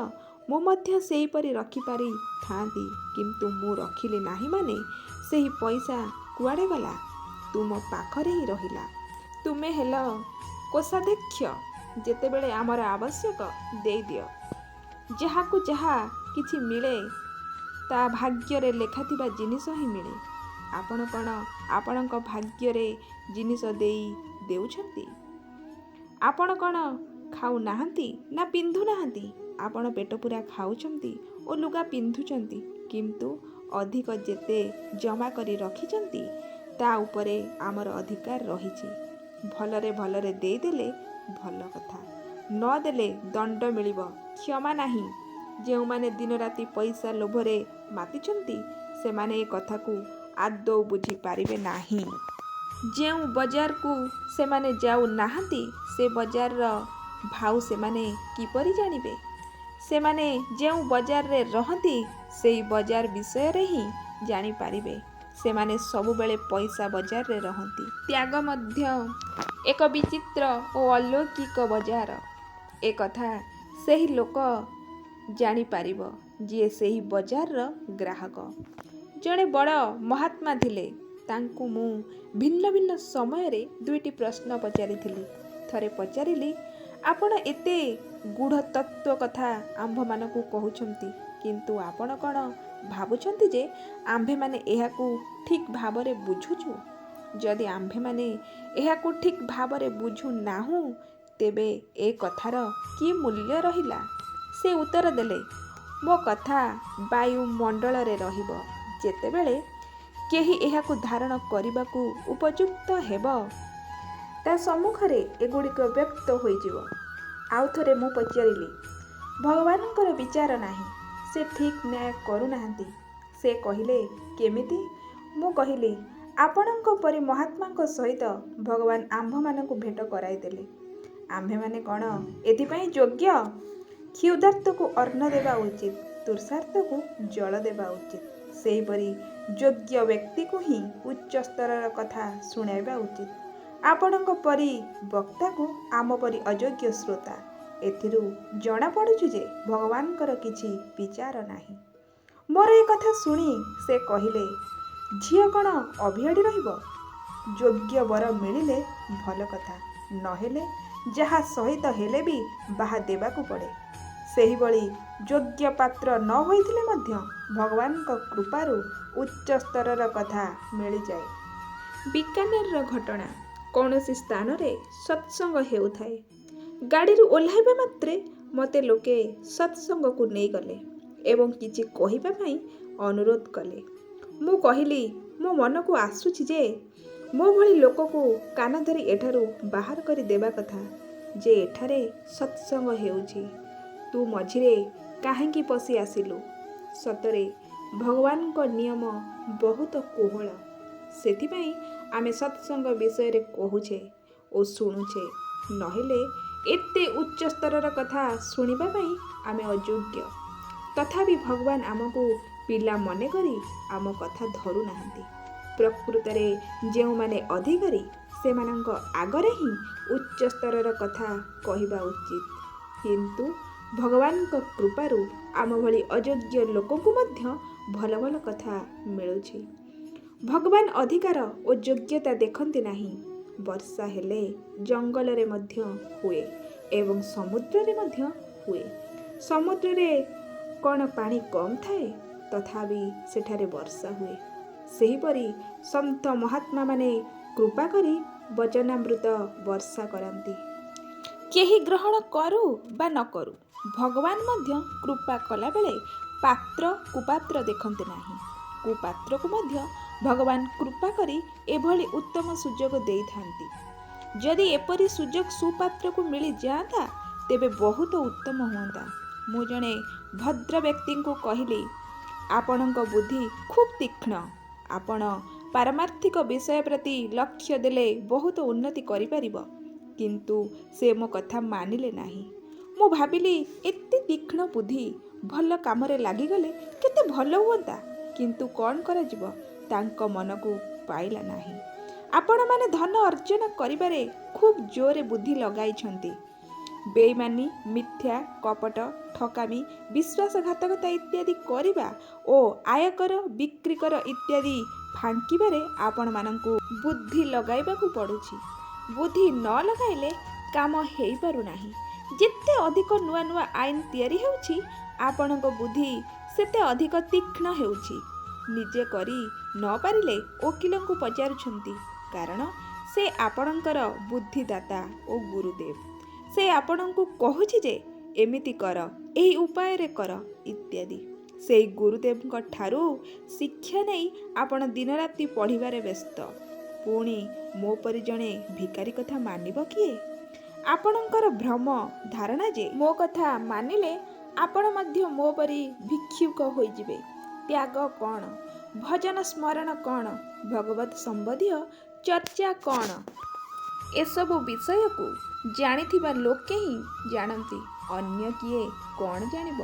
ମୁଁ ମଧ୍ୟ ସେହିପରି ରଖିପାରିଥାନ୍ତି, କିନ୍ତୁ ମୁଁ ରଖିଲି ନାହିଁ ମାନେ ସେହି ପଇସା କୁଆଡ଼େ ଗଲା? ତୁମ ପାଖରେ ହିଁ ରହିଲା। ତୁମେ ହେଲ କୋଷାଧ୍ୟକ୍ଷ। ଯେତେବେଳେ ଆମର ଆବଶ୍ୟକ ଦେଇଦିଅ। ଯାହାକୁ ଯାହା କିଛି ମିଳେ ତା ଭାଗ୍ୟରେ ଲେଖାଥିବା ଜିନିଷ ହିଁ ମିଳେ। ଆପଣ କ'ଣ ଆପଣଙ୍କ ଭାଗ୍ୟରେ ଜିନିଷ ଦେଇ ଦେଉଛନ୍ତି? ଆପଣ କ'ଣ ଖାଉନାହାନ୍ତି ନା ପିନ୍ଧୁନାହାନ୍ତି? ଆପଣ ପେଟ ପୂରା ଖାଉଛନ୍ତି ଓ ଲୁଗା ପିନ୍ଧୁଛନ୍ତି, କିନ୍ତୁ ଅଧିକ ଯେତେ ଜମା କରି ରଖିଛନ୍ତି ତା ଉପରେ ଆମର ଅଧିକାର ରହିଛି। ଭଲରେ ଭଲରେ ଦେଇଦେଲେ ଭଲ କଥା, ନ ଦେଲେ ଦଣ୍ଡ ମିଳିବ, କ୍ଷମା ନାହିଁ। ଯେଉଁମାନେ ଦିନରାତି ପଇସା ଲୋଭରେ ମାତିଛନ୍ତି ସେମାନେ ଏ କଥାକୁ ଆଦୌ ବୁଝିପାରିବେ ନାହିଁ। ଯେଉଁ ବଜାରକୁ ସେମାନେ ଯାଉନାହାନ୍ତି ସେ ବଜାରର ଭାଉ ସେମାନେ କିପରି ଜାଣିବେ? ସେମାନେ ଯେଉଁ ବଜାରରେ ରହନ୍ତି ସେହି ବଜାର ବିଷୟରେ ହିଁ ଜାଣିପାରିବେ। ସେମାନେ ସବୁବେଳେ ପଇସା ବଜାରରେ ରହନ୍ତି। ତ୍ୟାଗ ମଧ୍ୟ ଏକ ବିଚିତ୍ର ଓ ଅଲୌକିକ ବଜାର। ଏ କଥା ସେହି ଲୋକ ଜାଣିପାରିବ ଯିଏ ସେହି ବଜାରର ଗ୍ରାହକ। ଜଣେ ବଡ଼ ମହାତ୍ମା ଥିଲେ। ତାଙ୍କୁ ମୁଁ ଭିନ୍ନ ଭିନ୍ନ ସମୟରେ 2ଟି ପ୍ରଶ୍ନ ପଚାରିଥିଲି। ଥରେ ପଚାରିଲି, ଆପଣ ଏତେ ଗୂଢ଼ ତତ୍ତ୍ୱ କଥା ଆମ୍ଭମାନଙ୍କୁ କହୁଛନ୍ତି, କିନ୍ତୁ ଆପଣ କ'ଣ ଭାବୁଛନ୍ତି ଯେ ଆମ୍ଭେମାନେ ଏହାକୁ ଠିକ୍ ଭାବରେ ବୁଝୁଛୁ? ଯଦି ଆମ୍ଭେମାନେ ଏହାକୁ ଠିକ୍ ଭାବରେ ବୁଝୁନାହୁଁ ତେବେ ଏ କଥାର କି ମୂଲ୍ୟ ରହିଲା? ସେ ଉତ୍ତର ଦେଲେ, ମୋ କଥା ବାୟୁମଣ୍ଡଳରେ ରହିବ। ଯେତେବେଳେ କେହି ଏହାକୁ ଧାରଣ କରିବାକୁ ଉପଯୁକ୍ତ ହେବ ତା ସମ୍ମୁଖରେ ଏଗୁଡ଼ିକ ବ୍ୟକ୍ତ ହୋଇଯିବ। ଆଉ ଥରେ ମୁଁ ପଚାରିଲି, ଭଗବାନଙ୍କର ବିଚାର ନାହିଁ, ସେ ଠିକ୍ ନ୍ୟାୟ କରୁନାହାନ୍ତି? ସେ କହିଲେ, କେମିତି? ମୁଁ କହିଲି, ଆପଣଙ୍କ ପରି ମହାତ୍ମାଙ୍କ ସହିତ ଭଗବାନ ଆମ୍ଭମାନଙ୍କୁ ଭେଟ କରାଇଦେଲେ। ଆମ୍ଭେମାନେ କ'ଣ ଏଥିପାଇଁ ଯୋଗ୍ୟ? କ୍ଷୁଧାର୍ତ୍ତକୁ ଅନ୍ନ ଦେବା ଉଚିତ, ତୃଷାର୍ତ୍ତକୁ ଜଳ ଦେବା ଉଚିତ। ସେହିପରି ଯୋଗ୍ୟ ବ୍ୟକ୍ତିକୁ ହିଁ ଉଚ୍ଚ ସ୍ତରର କଥା ଶୁଣାଇବା ଉଚିତ। ଆପଣଙ୍କ ପରି ବକ୍ତାକୁ ଆମ ପରି ଅଯୋଗ୍ୟ ଶ୍ରୋତା। ଏଥିରୁ ଜଣାପଡ଼ୁଛି ଯେ ଭଗବାନଙ୍କର କିଛି ବିଚାର ନାହିଁ। ମୋର ଏ କଥା ଶୁଣି ସେ କହିଲେ, ଝିଅ କ'ଣ ଅଭିଆଡ଼ି ରହିବ? ଯୋଗ୍ୟ ବର ମିଳିଲେ ଭଲ କଥା, ନହେଲେ ଯାହା ସହିତ ହେଲେ ବି ବାହା ଦେବାକୁ ପଡ଼େ। ସେହିଭଳି ଯୋଗ୍ୟ ପାତ୍ର ନ ହୋଇଥିଲେ ମଧ୍ୟ ଭଗବାନଙ୍କ କୃପାରୁ ଉଚ୍ଚ ସ୍ତରର କଥା ମିଳିଯାଏ। ବିକାନେରର ଘଟଣା। କୌଣସି ସ୍ଥାନରେ ସତ୍ସଙ୍ଗ ହେଉଥାଏ। ଗାଡ଼ିରୁ ଓହ୍ଲାଇବା ମାତ୍ରେ ମୋତେ ଲୋକେ ସତ୍ସଙ୍ଗକୁ ନେଇଗଲେ ଏବଂ କିଛି କହିବା ପାଇଁ ଅନୁରୋଧ କଲେ। ମୁଁ କହିଲି, ମୋ ମନକୁ ଆସୁଛି ଯେ ମୋ ଭଳି ଲୋକକୁ କାନ ଧରି ଏଠାରୁ ବାହାର କରି ଦେବା କଥା ଯେ ଏଠାରେ ସତ୍ସଙ୍ଗ ହେଉଛି। ତୁ ମଝିରେ କାହିଁକି ପଶି ଆସିଲୁ? ସତରେ ଭଗବାନଙ୍କ ନିୟମ ବହୁତ କୋହଳ। ସେଥିପାଇଁ ଆମେ ସତ୍ସଙ୍ଗ ବିଷୟରେ କହୁଛେ ଓ ଶୁଣୁଛେ, ନହେଲେ ଏତେ ଉଚ୍ଚ ସ୍ତରର କଥା ଶୁଣିବା ପାଇଁ ଆମେ ଅଯୋଗ୍ୟ। ତଥାପି ଭଗବାନ ଆମକୁ ପିଲା ମନେ କରି ଆମ କଥା ଧରୁନାହାନ୍ତି। ପ୍ରକୃତରେ ଯେଉଁମାନେ ଅଧିକାରୀ ସେମାନଙ୍କ ଆଗରେ ହିଁ ଉଚ୍ଚ ସ୍ତରର କଥା କହିବା ଉଚିତ। କିନ୍ତୁ ଭଗବାନଙ୍କ କୃପାରୁ ଆମ ଭଳି ଅଯୋଗ୍ୟ ଲୋକଙ୍କୁ ମଧ୍ୟ ଭଲ ଭଲ କଥା ମିଳୁଛି। ଭଗବାନ ଅଧିକାର ଓ ଯୋଗ୍ୟତା ଦେଖନ୍ତି ନାହିଁ। ବର୍ଷା ହେଲେ ଜଙ୍ଗଲରେ ମଧ୍ୟ ହୁଏ ଏବଂ ସମୁଦ୍ରରେ ମଧ୍ୟ ହୁଏ। ସମୁଦ୍ରରେ କ'ଣ ପାଣି କମ୍ ଥାଏ? ତଥାପି ସେଠାରେ ବର୍ଷା ହୁଏ। ସେହିପରି ସନ୍ଥ ମହାତ୍ମାମାନେ କୃପା କରି ବଚନାମୃତ ବର୍ଷା କରନ୍ତି। କେହି ଗ୍ରହଣ କରୁ ବା ନ କରୁ, ଭଗବାନ ମଧ୍ୟ କୃପା କଲାବେଳେ ପାତ୍ର କୁପାତ୍ର ଦେଖନ୍ତି ନାହିଁ। କୁପାତ୍ରକୁ ମଧ୍ୟ ଭଗବାନ କୃପା କରି ଏଭଳି ଉତ୍ତମ ସୁଯୋଗ ଦେଇଥାନ୍ତି। ଯଦି ଏପରି ସୁଯୋଗ ସୁପାତ୍ରକୁ ମିଳିଯାଆନ୍ତା ତେବେ ବହୁତ ଉତ୍ତମ ହୁଅନ୍ତା। ମୁଁ ଜଣେ ଭଦ୍ର ବ୍ୟକ୍ତିଙ୍କୁ କହିଲି, ଆପଣଙ୍କ ବୁଦ୍ଧି ଖୁବ୍ ତୀକ୍ଷ୍ଣ। ଆପଣ ପାରମାର୍ଥିକ ବିଷୟ ପ୍ରତି ଲକ୍ଷ୍ୟ ଦେଲେ ବହୁତ ଉନ୍ନତି କରିପାରିବ। କିନ୍ତୁ ସେ ମୋ କଥା ମାନିଲେ ନାହିଁ। ମୁଁ ଭାବିଲି ଏତେ ତୀକ୍ଷ୍ଣ ବୁଦ୍ଧି ଭଲ କାମରେ ଲାଗିଗଲେ କେତେ ଭଲ ହୁଅନ୍ତା। କିନ୍ତୁ କ'ଣ କରାଯିବ, ତାଙ୍କ ମନକୁ ପାଇଲା ନାହିଁ। ଆପଣମାନେ ଧନ ଅର୍ଜନ କରିବାରେ ଖୁବ୍ ଜୋରରେ ବୁଦ୍ଧି ଲଗାଇଛନ୍ତି। ବେଇମାନୀ, ମିଥ୍ୟା, କପଟ, ଠକାମି, ବିଶ୍ୱାସଘାତକତା ଇତ୍ୟାଦି କରିବା ଓ ଆୟକର, ବିକ୍ରିକର ଇତ୍ୟାଦି ଫାଙ୍କିବାରେ ଆପଣମାନଙ୍କୁ ବୁଦ୍ଧି ଲଗାଇବାକୁ ପଡ଼ୁଛି। ବୁଦ୍ଧି ନ ଲଗାଇଲେ କାମ ହେଇପାରୁନାହିଁ। ଯେତେ ଅଧିକ ନୂଆ ନୂଆ ଆଇନ ତିଆରି ହେଉଛି, ଆପଣଙ୍କ ବୁଦ୍ଧି ସେତେ ଅଧିକ ତୀକ୍ଷ୍ଣ ହେଉଛି। ନିଜେ କରି ନ ପାରିଲେ ଓକିଲଙ୍କୁ ପଚାରୁଛନ୍ତି, କାରଣ ସେ ଆପଣଙ୍କର ବୁଦ୍ଧିଦାତା ଓ ଗୁରୁଦେବ। ସେ ଆପଣଙ୍କୁ କହୁଛି ଯେ ଏମିତି କର, ଏହି ଉପାୟରେ କର ଇତ୍ୟାଦି। ସେଇ ଗୁରୁଦେବଙ୍କ ଠାରୁ ଶିକ୍ଷା ନେଇ ଆପଣ ଦିନରାତି ପଢ଼ିବାରେ ବ୍ୟସ୍ତ। ପୁଣି ମୋ ପରି ଜଣେ ଭିକାରୀ କଥା ମାନିବ କିଏ? ଆପଣଙ୍କର ଭ୍ରମ ଧାରଣା ଯେ ମୋ କଥା ମାନିଲେ ଆପଣ ମଧ୍ୟ ମୋ ପରି ଭିକ୍ଷୁକ ହୋଇଯିବେ। ତ୍ୟାଗ କ'ଣ? ଭଜନ ସ୍ମରଣ କ'ଣ? ଭଗବତ ସମ୍ବନ୍ଧୀୟ ଚର୍ଚ୍ଚା କ'ଣ? ଏସବୁ ବିଷୟକୁ ଜାଣିଥିବା ଲୋକେ ହିଁ ଜାଣନ୍ତି। ଅନ୍ୟ କିଏ କ'ଣ ଜାଣିବ?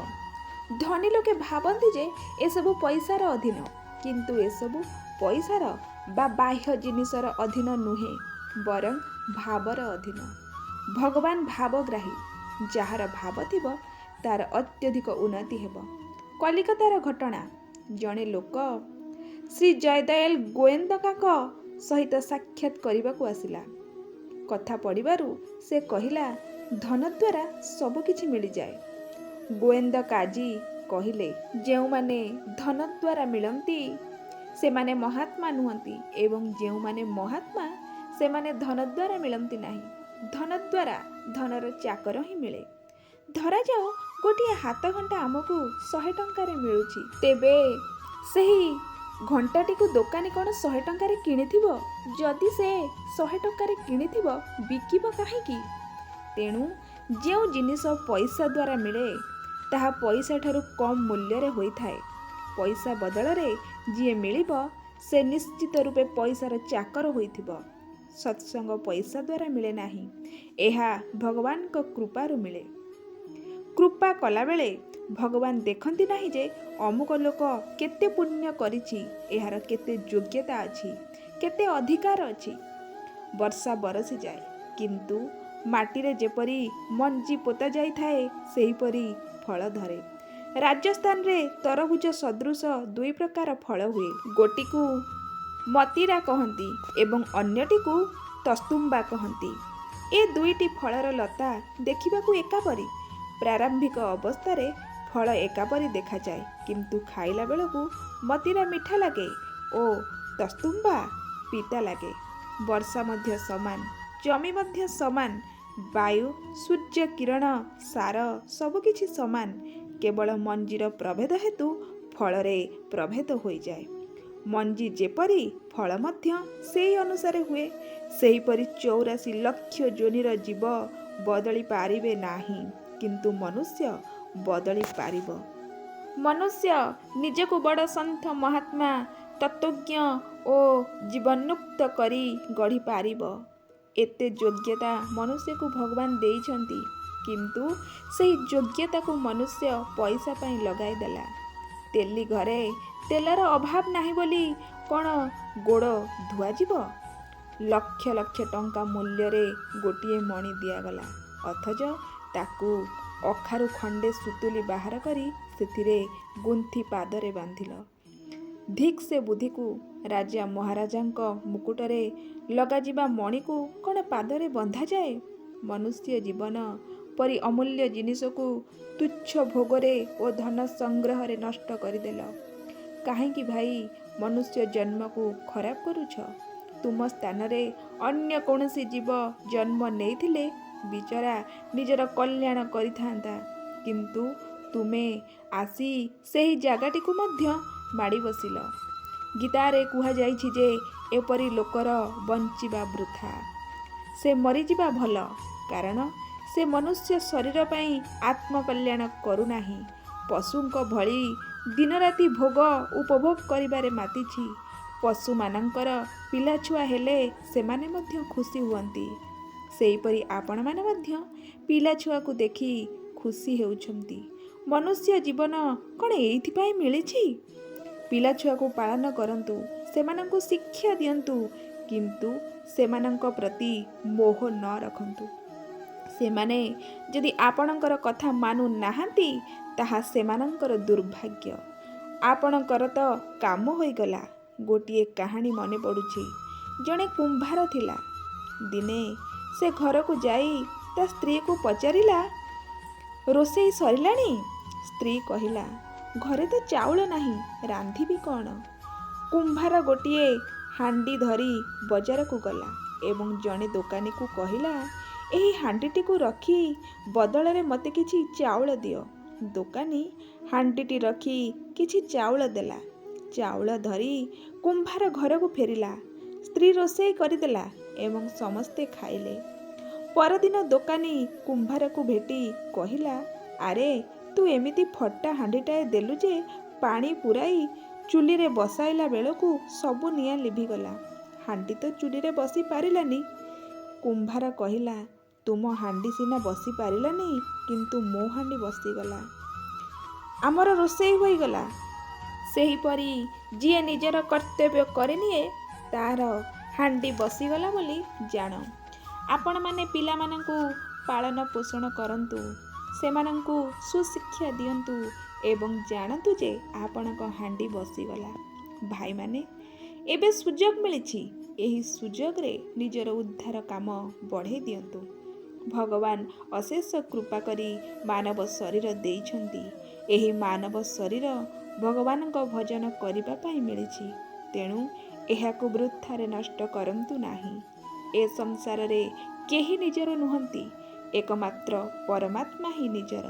ଧନୀ ଲୋକେ ଭାବନ୍ତି ଯେ ଏସବୁ ପଇସାର ଅଧୀନ। କିନ୍ତୁ ଏସବୁ ପଇସାର ବା ବାହ୍ୟ ଜିନିଷର ଅଧୀନ ନୁହେଁ, ବରଂ ଭାବର ଅଧୀନ। ଭଗବାନ ଭାବଗ୍ରାହୀ। ଯାହାର ଭାବ ଥିବ ତାର ଅତ୍ୟଧିକ ଉନ୍ନତି ହେବ। କଲିକତାର ଘଟଣା। ଜଣେ ଲୋକ ଶ୍ରୀ ଜୟଦୟାଲ ଗୋଏନ୍ଦକାଙ୍କ ସହିତ ସାକ୍ଷାତ କରିବାକୁ ଆସିଲା। କଥା ପଡ଼ିବାରୁ ସେ କହିଲା, ଧନ ଦ୍ୱାରା ସବୁ କିଛି ମିଳିଯାଏ। ଗୋଏନ୍ଦକାଜୀ କହିଲେ, ଯେଉଁମାନେ ଧନ ଦ୍ୱାରା ମିଳନ୍ତି ସେମାନେ ମହାତ୍ମା ନୁହନ୍ତି ଏବଂ ଯେଉଁମାନେ ମହାତ୍ମା ସେମାନେ ଧନ ଦ୍ୱାରା ମିଳନ୍ତି ନାହିଁ। ଧନ ଦ୍ୱାରା ଧନର ଚାକର ହିଁ ମିଳେ। ଧରାଯାଉ ଗୋଟିଏ ହାତଘଣ୍ଟା ଆମକୁ 100 ଟଙ୍କାରେ ମିଳୁଛି, ତେବେ ସେହି ଘଣ୍ଟାଟିକୁ ଦୋକାନୀ କ'ଣ 100 ଟଙ୍କାରେ କିଣିଥିବ? ଯଦି ସେ 100 ଟଙ୍କାରେ କିଣିଥିବ, ବିକିବ କାହିଁକି? ତେଣୁ ଯେଉଁ ଜିନିଷ ପଇସା ଦ୍ୱାରା ମିଳେ ତାହା ପଇସା ଠାରୁ କମ୍ ମୂଲ୍ୟରେ ହୋଇଥାଏ। ପଇସା ବଦଳରେ ଯିଏ ମିଳିବ ସେ ନିଶ୍ଚିତ ରୂପେ ପଇସାର ଚାକର ହୋଇଥିବ। ସତ୍ସଙ୍ଗ ପଇସା ଦ୍ୱାରା ମିଳେ ନାହିଁ, ଏହା ଭଗବାନଙ୍କ କୃପାରୁ ମିଳେ। କୃପା କଲାବେଳେ ଭଗବାନ ଦେଖନ୍ତି ନାହିଁ ଯେ ଅମୁକ ଲୋକ କେତେ ପୁଣ୍ୟ କରିଛି, ଏହାର କେତେ ଯୋଗ୍ୟତା ଅଛି, କେତେ ଅଧିକାର ଅଛି। ବର୍ଷା ବରସିଯାଏ, କିନ୍ତୁ ମାଟିରେ ଯେପରି ମଞ୍ଜି ପୋତା ଯାଇଥାଏ ସେହିପରି ଫଳ ଧରେ। ରାଜସ୍ଥାନରେ ତରଭୁଜ ସଦୃଶ 2 ପ୍ରକାର ଫଳ ହୁଏ। ଗୋଟିକୁ ମତିରା କହନ୍ତି ଏବଂ ଅନ୍ୟଟିକୁ ତସ୍ତୁମ୍ବା କହନ୍ତି। ଏ ଦୁଇଟି ଫଳର ଲତା ଦେଖିବାକୁ ଏକାପରି। ପ୍ରାରମ୍ଭିକ ଅବସ୍ଥାରେ ଫଳ ଏକାପରି ଦେଖାଯାଏ, କିନ୍ତୁ ଖାଇଲା ବେଳକୁ ମତିରା ମିଠା ଲାଗେ ଓ ତସ୍ତୁମ୍ବା ପିତା ଲାଗେ। ବର୍ଷା ମଧ୍ୟ ସମାନ, ଜମି ମଧ୍ୟ ସମାନ, ବାୟୁ, ସୂର୍ଯ୍ୟ କିରଣ, ସାର ସବୁକିଛି ସମାନ। କେବଳ ମଞ୍ଜିର ପ୍ରଭେଦ ହେତୁ ଫଳରେ ପ୍ରଭେଦ ହୋଇଯାଏ। ମଞ୍ଜି ଯେପରି ଫଳ ମଧ୍ୟ ସେହି ଅନୁସାରେ ହୁଏ। ସେହିପରି 84 ଲକ୍ଷ ଯୋନିର ଜୀବ ବଦଳି ପାରିବେ ନାହିଁ, କିନ୍ତୁ ମନୁଷ୍ୟ ବଦଳି ପାରିବ। ମନୁଷ୍ୟ ନିଜକୁ ବଡ଼ ସନ୍ଥ, ମହାତ୍ମା, ତତ୍ତ୍ୱଜ୍ଞ ଓ ଜୀବନ୍ମୁକ୍ତ କରି ଗଢ଼ିପାରିବ। ଏତେ ଯୋଗ୍ୟତା ମନୁଷ୍ୟକୁ ଭଗବାନ ଦେଇଛନ୍ତି, କିନ୍ତୁ ସେହି ଯୋଗ୍ୟତାକୁ ମନୁଷ୍ୟ ପଇସା ପାଇଁ ଲଗାଇ ଦେଲା। ତେଲି ଘରେ ତେଲର ଅଭାବ ନାହିଁ ବୋଲି କ'ଣ ଗୋଡ଼ ଧୁଆଯିବ? ଲକ୍ଷ ଲକ୍ଷ ଟଙ୍କା ମୂଲ୍ୟରେ ଗୋଟିଏ ମଣି ଦିଆଗଲା, ଅଥଚ ତାକୁ ଅଖାରୁ ଖଣ୍ଡେ ସୁତୁଲି ବାହାର କରି ସେଥିରେ ଗୁନ୍ଥି ପାଦରେ ବାନ୍ଧିଲ। ଧିକ୍ ସେ ବୁଦ୍ଧିକୁ! ରାଜା ମହାରାଜାଙ୍କ ମୁକୁଟରେ ଲଗାଯିବା ମଣିକୁ କ'ଣ ପାଦରେ ବନ୍ଧାଯାଏ? ମନୁଷ୍ୟ ଜୀବନ ପରି ଅମୂଲ୍ୟ ଜିନିଷକୁ ତୁଚ୍ଛ ଭୋଗରେ ଓ ଧନ ସଂଗ୍ରହରେ ନଷ୍ଟ କରିଦେଲ। କାହିଁକି ଭାଇ ମନୁଷ୍ୟ ଜନ୍ମକୁ ଖରାପ କରୁଛ? ତୁମ ସ୍ଥାନରେ ଅନ୍ୟ କୌଣସି ଜୀବ ଜନ୍ମ ନେଇଥିଲେ ବିଚରା ନିଜର କଲ୍ୟାଣ କରିଥାନ୍ତା, କିନ୍ତୁ ତୁମେ ଆସି ସେହି ଜାଗାଟିକୁ ମଧ୍ୟ ମାଡ଼ି ବସିଲ। ଗୀତାରେ କୁହାଯାଇଛି ଯେ ଏପରି ଲୋକର ବଞ୍ଚିବା ବୃଥା, ସେ ମରିଯିବା ଭଲ, କାରଣ ସେ ମନୁଷ୍ୟ ଶରୀର ପାଇଁ ଆତ୍ମକଲ୍ୟାଣ କରୁନାହିଁ, ପଶୁଙ୍କ ଭଳି ଦିନରାତି ଭୋଗ ଉପଭୋଗ କରିବାରେ ମାତିଛି। ପଶୁମାନଙ୍କର ପିଲାଛୁଆ ହେଲେ ସେମାନେ ମଧ୍ୟ ଖୁସି ହୁଅନ୍ତି, ସେହିପରି ଆପଣମାନେ ମଧ୍ୟ ପିଲାଛୁଆକୁ ଦେଖି ଖୁସି ହେଉଛନ୍ତି। ମନୁଷ୍ୟ ଜୀବନ କ'ଣ ଏଇଥିପାଇଁ ମିଳିଛି? ପିଲାଛୁଆକୁ ପାଳନ କରନ୍ତୁ, ସେମାନଙ୍କୁ ଶିକ୍ଷା ଦିଅନ୍ତୁ, କିନ୍ତୁ ସେମାନଙ୍କ ପ୍ରତି ମୋହ ନ ରଖନ୍ତୁ। ସେମାନେ ଯଦି ଆପଣଙ୍କର କଥା ମାନୁ ନାହାନ୍ତି ତାହା ସେମାନଙ୍କର ଦୁର୍ଭାଗ୍ୟ। ଆପଣଙ୍କର ତ କାମ ହୋଇଗଲା। ଗୋଟିଏ କାହାଣୀ ମନେ ପଡ଼ୁଛି। ଜଣେ କୁମ୍ଭାର ଥିଲା। ଦିନେ ସେ ଘରକୁ ଯାଇ ତା ସ୍ତ୍ରୀକୁ ପଚାରିଲା, ରୋଷେଇ ସରିଲାଣି? ସ୍ତ୍ରୀ କହିଲା, ଘରେ ତ ଚାଉଳ ନାହିଁ, ରାନ୍ଧିବି କ'ଣ? କୁମ୍ଭାର ଗୋଟିଏ ହାଣ୍ଡି ଧରି ବଜାରକୁ ଗଲା ଏବଂ ଜଣେ ଦୋକାନୀକୁ କହିଲା, ଏହି ହାଣ୍ଡିଟିକୁ ରଖି ବଦଳରେ ମୋତେ କିଛି ଚାଉଳ ଦିଅ। ଦୋକାନୀ ହାଣ୍ଡିଟି ରଖି କିଛି ଚାଉଳ ଦେଲା। ଚାଉଳ ଧରି କୁମ୍ଭାର ଘରକୁ ଫେରିଲା। ସ୍ତ୍ରୀ ରୋଷେଇ କରିଦେଲା ଏବଂ ସମସ୍ତେ ଖାଇଲେ। ପରଦିନ ଦୋକାନୀ କୁମ୍ଭାରକୁ ଭେଟି କହିଲା, ଆରେ ତୁ ଏମିତି ଫଟା ହାଣ୍ଡିଟାଏ ଦେଲୁ ଯେ ପାଣି ପୁରାଇ ଚୁଲିରେ ବସାଇଲା ବେଳକୁ ସବୁ ନିଆଁ ଲିଭିଗଲା। ହାଣ୍ଡି ତ ଚୁଲିରେ ବସି ପାରିଲାନି। କୁମ୍ଭାର କହିଲା, ତୁମ ହାଣ୍ଡି ସିନା ବସି ପାରିଲାନି, କିନ୍ତୁ ମୋ ହାଣ୍ଡି ବସିଗଲା। ଆମର ରୋଷେଇ ହୋଇଗଲା। ସେହିପରି ଯିଏ ନିଜର କର୍ତ୍ତବ୍ୟ କରିନିଏ ତାହାର ହାଣ୍ଡି ବସିଗଲା ବୋଲି ଜାଣ। ଆପଣମାନେ ପିଲାମାନଙ୍କୁ ପାଳନ ପୋଷଣ କରନ୍ତୁ, ସେମାନଙ୍କୁ ସୁଶିକ୍ଷା ଦିଅନ୍ତୁ ଏବଂ ଜାଣନ୍ତୁ ଯେ ଆପଣଙ୍କ ହାଣ୍ଡି ବସିଗଲା। ଭାଇମାନେ, ଏବେ ସୁଯୋଗ ମିଳିଛି, ଏହି ସୁଯୋଗରେ ନିଜର ଉଦ୍ଧାର କାମ ବଢ଼େଇ ଦିଅନ୍ତୁ। ଭଗବାନ ଅଶେଷ କୃପା କରି ମାନବ ଶରୀର ଦେଇଛନ୍ତି। ଏହି ମାନବ ଶରୀର ଭଗବାନଙ୍କ ଭଜନ କରିବା ପାଇଁ ମିଳିଛି, ତେଣୁ ଏହାକୁ ବୃଥାରେ ନଷ୍ଟ କରନ୍ତୁ ନାହିଁ। ଏ ସଂସାରରେ କେହି ନିଜର ନୁହନ୍ତି, ଏକମାତ୍ର ପରମାତ୍ମା ହିଁ ନିଜର।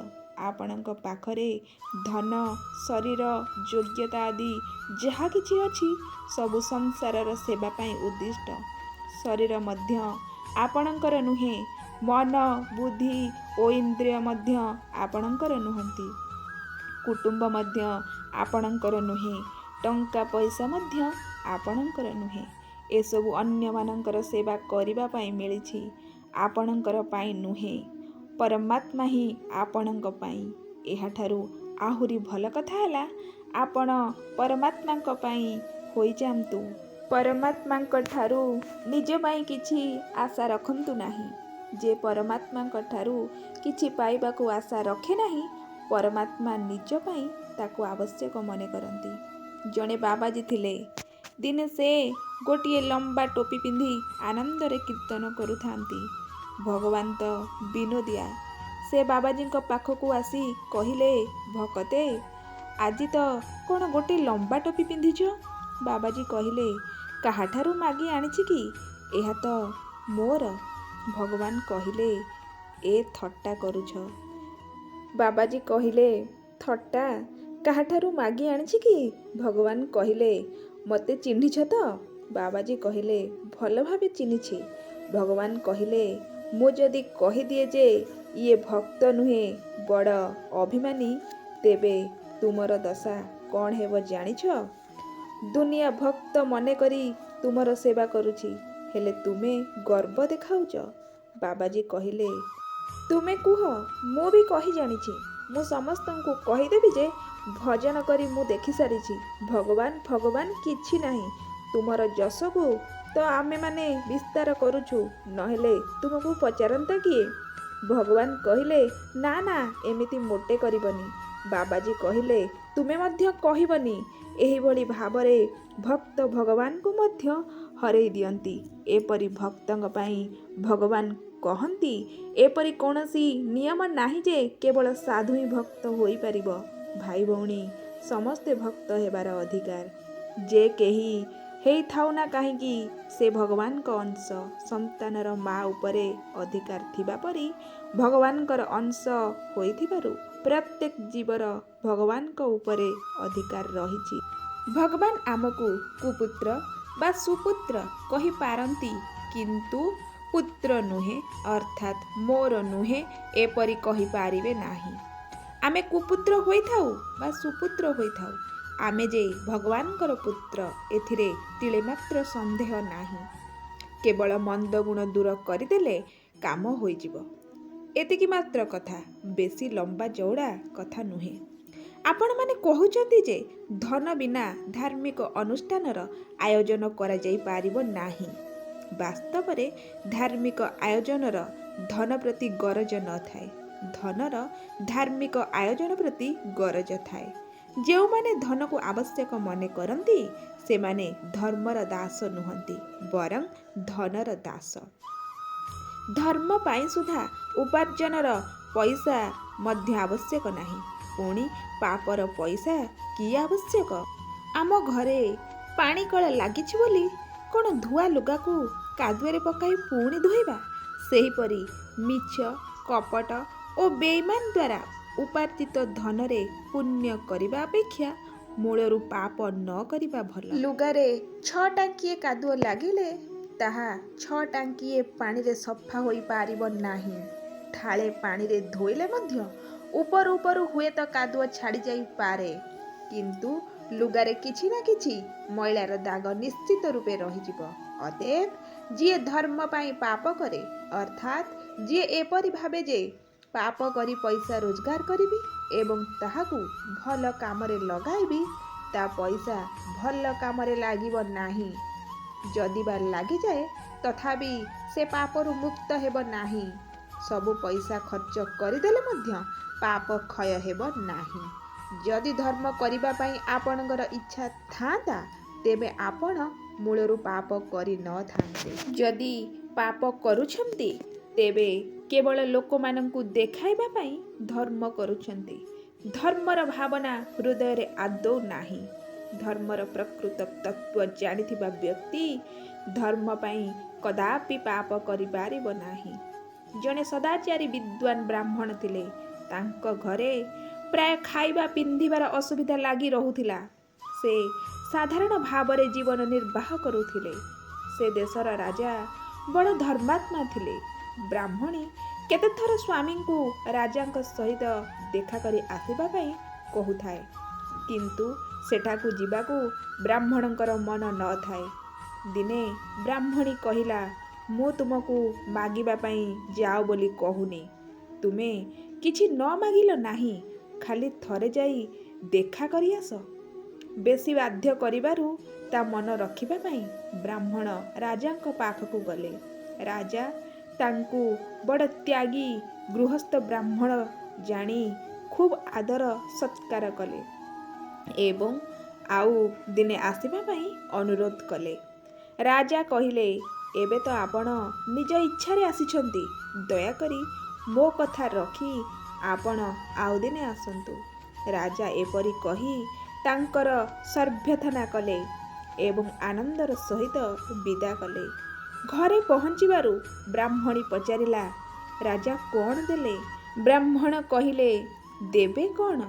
ଆପଣଙ୍କ ପାଖରେ ଧନ, ଶରୀର, ଯୋଗ୍ୟତା ଆଦି ଯାହା କିଛି ଅଛି ସବୁ ସଂସାରର ସେବା ପାଇଁ ଉଦ୍ଦିଷ୍ଟ। ଶରୀର ମଧ୍ୟ ଆପଣଙ୍କର ନୁହେଁ, ମନ, ବୁଦ୍ଧି ଓ ଇନ୍ଦ୍ରିୟ ମଧ୍ୟ ଆପଣଙ୍କର ନୁହନ୍ତି, କୁଟୁମ୍ବ ମଧ୍ୟ ଆପଣଙ୍କର ନୁହେଁ, ଟଙ୍କା ପଇସା ମଧ୍ୟ ଆପଣଙ୍କର ନୁହେଁ। ଏସବୁ ଅନ୍ୟମାନଙ୍କର ସେବା କରିବା ପାଇଁ ମିଳିଛି, ଆପଣଙ୍କର ପାଇଁ ନୁହେଁ। ପରମାତ୍ମା ହିଁ ଆପଣଙ୍କ ପାଇଁ। ଏହାଠାରୁ ଆହୁରି ଭଲ କଥା ହେଲା, ଆପଣ ପରମାତ୍ମାଙ୍କ ପାଇଁ ହୋଇଯାଆନ୍ତୁ। ପରମାତ୍ମାଙ୍କ ଠାରୁ ନିଜ ପାଇଁ କିଛି ଆଶା ରଖନ୍ତୁ ନାହିଁ। ଯେ ପରମାତ୍ମାଙ୍କ ଠାରୁ କିଛି ପାଇବାକୁ ଆଶା ରଖେ ନାହିଁ, ପରମାତ୍ମା ନିଜ ପାଇଁ ତାକୁ ଆବଶ୍ୟକ ମନେ କରନ୍ତି। ଜଣେ ବାବାଜୀ ଥିଲେ। ଦିନେ ସେ ଗୋଟିଏ ଲମ୍ବା ଟୋପି ପିନ୍ଧି ଆନନ୍ଦରେ କୀର୍ତ୍ତନ କରୁଥାନ୍ତି। ଭଗବାନ ତ ବିନୋଦିଆ। ସେ ବାବାଜୀଙ୍କ ପାଖକୁ ଆସି କହିଲେ, ଭକତେ, ଆଜି ତ କ'ଣ ଗୋଟିଏ ଲମ୍ବା ଟୋପି ପିନ୍ଧିଛ? ବାବାଜୀ କହିଲେ, କାହାଠାରୁ ମାଗି ଆଣିଛି କି? ଏହା ତ ମୋର। ଭଗବାନ କହିଲେ, ଏ ଥଟ୍ଟା କରୁଛ? ବାବାଜୀ କହିଲେ, ଥଟ୍ଟା? କାହାଠାରୁ ମାଗି ଆଣିଛି କି? ଭଗବାନ କହିଲେ, ମୋତେ ଚିହ୍ନିଛ ତ? ବାବାଜୀ କହିଲେ, ଭଲ ଭାବେ ଚିହ୍ନିଛି। ଭଗବାନ କହିଲେ, ମୁଁ ଯଦି କହିଦିଏ ଯେ ଇଏ ଭକ୍ତ ନୁହେଁ ବଡ଼ ଅଭିମାନୀ, ତେବେ ତୁମର ଦଶା କ'ଣ ହେବ ଜାଣିଛ? ଦୁନିଆ ଭକ୍ତ ମନେକରି ତୁମର ସେବା କରୁଛି, ହେଲେ ତୁମେ ଗର୍ବ ଦେଖାଉଛ। ବାବାଜୀ କହିଲେ, ତୁମେ କୁହ, ମୁଁ ବି କହି ଜାଣିଛି। ମୁଁ ସମସ୍ତଙ୍କୁ କହିଦେବି ଯେ ଭଜନ କରି ମୁଁ ଦେଖି ସାରିଛି। ଭଗବାନ ଭଗବାନ କିଛି ନାହିଁ। ତୁମର ଯଶକୁ ତ ଆମେମାନେ ବିସ୍ତାର କରୁଛୁ, ନହେଲେ ତୁମକୁ ପଚାରନ୍ତା କିଏ? ଭଗବାନ କହିଲେ, ନା ନା, ଏମିତି ମୋଟେ କରିବନି। ବାବାଜୀ କହିଲେ, ତୁମେ ମଧ୍ୟ କହିବନି। ଏହିଭଳି ଭାବରେ ଭକ୍ତ ଭଗବାନଙ୍କୁ ମଧ୍ୟ ହରେଇ ଦିଅନ୍ତି। ଏପରି ଭକ୍ତଙ୍କ ପାଇଁ ଭଗବାନ କହନ୍ତି, ଏପରି କୌଣସି ନିୟମ ନାହିଁ ଯେ କେବଳ ସାଧୁ ହିଁ ଭକ୍ତ ହୋଇପାରିବ। ଭାଇ ଭଉଣୀ, ସମସ୍ତେ ଭକ୍ତ ହେବାର ଅଧିକାର। ଯେ କେହି ହେଇଥାଉ ନା କାହିଁକି, ସେ ଭଗବାନଙ୍କ ଅଂଶ। ସନ୍ତାନର ମା ଉପରେ ଅଧିକାର ଥିବା ପରି ଭଗବାନଙ୍କର ଅଂଶ ହୋଇଥିବାରୁ ପ୍ରତ୍ୟେକ ଜୀବର ଭଗବାନଙ୍କ ଉପରେ ଅଧିକାର ରହିଛି। ଭଗବାନ ଆମକୁ କୁପୁତ୍ର ବା ସୁପୁତ୍ର କହିପାରନ୍ତି, କିନ୍ତୁ ପୁତ୍ର ନୁହେଁ, ଅର୍ଥାତ୍ ମୋର ନୁହେଁ, ଏପରି କହିପାରିବେ ନାହିଁ। ଆମେ କୁପୁତ୍ର ହୋଇଥାଉ ବା ସୁପୁତ୍ର ହୋଇଥାଉ, ଆମେ ଯେ ଭଗବାନଙ୍କର ପୁତ୍ର, ଏଥିରେ ତିଳେ ମାତ୍ର ସନ୍ଦେହ ନାହିଁ। କେବଳ ମନ୍ଦ ଗୁଣ ଦୂର କରିଦେଲେ କାମ ହୋଇଯିବ। ଏତିକି ମାତ୍ର କଥା, ବେଶୀ ଲମ୍ବା ଚଉଡ଼ା କଥା ନୁହେଁ। ଆପଣମାନେ କହୁଛନ୍ତି ଯେ ଧନ ବିନା ଧାର୍ମିକ ଅନୁଷ୍ଠାନର ଆୟୋଜନ କରାଯାଇପାରିବ ନାହିଁ। ବାସ୍ତବରେ ଧାର୍ମିକ ଆୟୋଜନର ଧନ ପ୍ରତି ଗରଜ ନଥାଏ, ଧନର ଧାର୍ମିକ ଆୟୋଜନ ପ୍ରତି ଗରଜ ଥାଏ। ଯେଉଁମାନେ ଧନକୁ ଆବଶ୍ୟକ ମନେ କରନ୍ତି, ସେମାନେ ଧର୍ମର ଦାସ ନୁହନ୍ତି, ବରଂ ଧନର ଦାସ। ଧର୍ମ ପାଇଁ ସୁଦ୍ଧା ଉପାର୍ଜନର ପଇସା ମଧ୍ୟ ଆବଶ୍ୟକ ନାହିଁ। ପୁଣି ପାପର ପଇସା କି ଆବଶ୍ୟକ? ଆମ ଘରେ ପାଣି କଳ ଲାଗିଛି ବୋଲି କ'ଣ ଧୁଆ ଲୁଗାକୁ କାଦୁଅରେ ପକାଇ ପୁଣି ଧୋଇବା? ସେହିପରି ମିଛ, କପଟ ଓ ବେଇମାନ ଦ୍ୱାରା ଉପାର୍ଜିତ ଧନରେ ପୁଣ୍ୟ କରିବା ଅପେକ୍ଷା ମୂଳରୁ ପାପ ନ କରିବା ଭଲ। ଲୁଗାରେ 6 ଟାଙ୍କିଏ କାଦୁଅ ଲାଗିଲେ ତାହା 6 ଟାଙ୍କିଏ ପାଣିରେ ସଫା ହୋଇପାରିବ ନାହିଁ। ଠାଳେ ପାଣିରେ ଧୋଇଲେ ମଧ୍ୟ ଉପରୁ ଉପରୁ ହୁଏତ କାଦୁଅ ଛାଡ଼ିଯାଇପାରେ, କିନ୍ତୁ ଲୁଗାରେ କିଛି ନା କିଛି ମଇଳାର ଦାଗ ନିଶ୍ଚିତ ରୂପେ ରହିଯିବ। ଅତଏବ ଯିଏ ଧର୍ମ ପାଇଁ ପାପ କରେ, ଅର୍ଥାତ୍ ଯିଏ ଏପରି ଭାବେ ଯେ ପାପ କରି ପଇସା ରୋଜଗାର କରିବି ଏବଂ ତାହାକୁ ଭଲ କାମରେ ଲଗାଇବି, ତା ପଇସା ଭଲ କାମରେ ଲାଗିବ ନାହିଁ। ଯଦି ବା ଲାଗିଯାଏ, ତଥାପି ସେ ପାପରୁ ମୁକ୍ତ ହେବ ନାହିଁ। ସବୁ ପଇସା ଖର୍ଚ୍ଚ କରିଦେଲେ ମଧ୍ୟ ପାପ କ୍ଷୟ ହେବ ନାହିଁ। ଯଦି ଧର୍ମ କରିବା ପାଇଁ ଆପଣଙ୍କର ଇଚ୍ଛା ଥାଆନ୍ତା, ତେବେ ଆପଣ ମୂଳରୁ ପାପ କରିନଥାନ୍ତେ। ଯଦି ପାପ କରୁଛନ୍ତି, ତେବେ କେବଳ ଲୋକମାନଙ୍କୁ ଦେଖାଇବା ପାଇଁ ଧର୍ମ କରୁଛନ୍ତି। ଧର୍ମର ଭାବନା ହୃଦୟରେ ଆଦୌ ନାହିଁ। ଧର୍ମର ପ୍ରକୃତ ତତ୍ତ୍ୱ ଜାଣିଥିବା ବ୍ୟକ୍ତି ଧର୍ମ ପାଇଁ କଦାପି ପାପ କରିପାରିବ ନାହିଁ। ଜଣେ ସଦାଚାରୀ ବିଦ୍ୱାନ ବ୍ରାହ୍ମଣ ଥିଲେ। ତାଙ୍କ ଘରେ ପ୍ରାୟ ଖାଇବା ପିନ୍ଧିବାର ଅସୁବିଧା ଲାଗି ରହୁଥିଲା। ସେ ସାଧାରଣ ଭାବରେ ଜୀବନ ନିର୍ବାହ କରୁଥିଲେ। ସେ ଦେଶର ରାଜା ବଡ଼ ଧର୍ମାତ୍ମା ଥିଲେ। ବ୍ରାହ୍ମଣୀ କେତେଥର ସ୍ୱାମୀଙ୍କୁ ରାଜାଙ୍କ ସହିତ ଦେଖା କରି ଆସିବା ପାଇଁ କହୁଥାଏ, କିନ୍ତୁ ସେଠାକୁ ଯିବାକୁ ବ୍ରାହ୍ମଣଙ୍କର ମନ ନଥାଏ। ଦିନେ ବ୍ରାହ୍ମଣୀ କହିଲା, ମୁଁ ତୁମକୁ ମାଗିବା ପାଇଁ ଯାଅ ବୋଲି କହୁନି। ତୁମେ କିଛି ନ ମାଗିଲ ନାହିଁ, ଖାଲି ଥରେ ଯାଇ ଦେଖା କରି ଆସ। ବେଶୀ ବାଧ୍ୟ କରିବାରୁ ତା ମନ ରଖିବା ପାଇଁ ବ୍ରାହ୍ମଣ ରାଜାଙ୍କ ପାଖକୁ ଗଲେ। ରାଜା ତାଙ୍କୁ ବଡ଼ ତ୍ୟାଗୀ ଗୃହସ୍ଥ ବ୍ରାହ୍ମଣ ଜାଣି ଖୁବ୍ ଆଦର ସତ୍କାର କଲେ ଏବଂ ଆଉ ଦିନେ ଆସିବା ପାଇଁ ଅନୁରୋଧ କଲେ। ରାଜା କହିଲେ, ଏବେ ତ ଆପଣ ନିଜ ଇଚ୍ଛାରେ ଆସିଛନ୍ତି, ଦୟାକରି ମୋ କଥା ରଖି ଆପଣ ଆଉ ଦିନେ ଆସନ୍ତୁ। ରାଜା ଏପରି କହି ତାଙ୍କର ସର୍ଭ୍ୟଥନା କଲେ ଏବଂ ଆନନ୍ଦର ସହିତ ବିଦା କଲେ। ଘରେ ପହଞ୍ଚିବାରୁ ବ୍ରାହ୍ମଣୀ ପଚାରିଲା, ରାଜା କ'ଣ ଦେଲେ? ବ୍ରାହ୍ମଣ କହିଲେ, ଦେବେ କ'ଣ?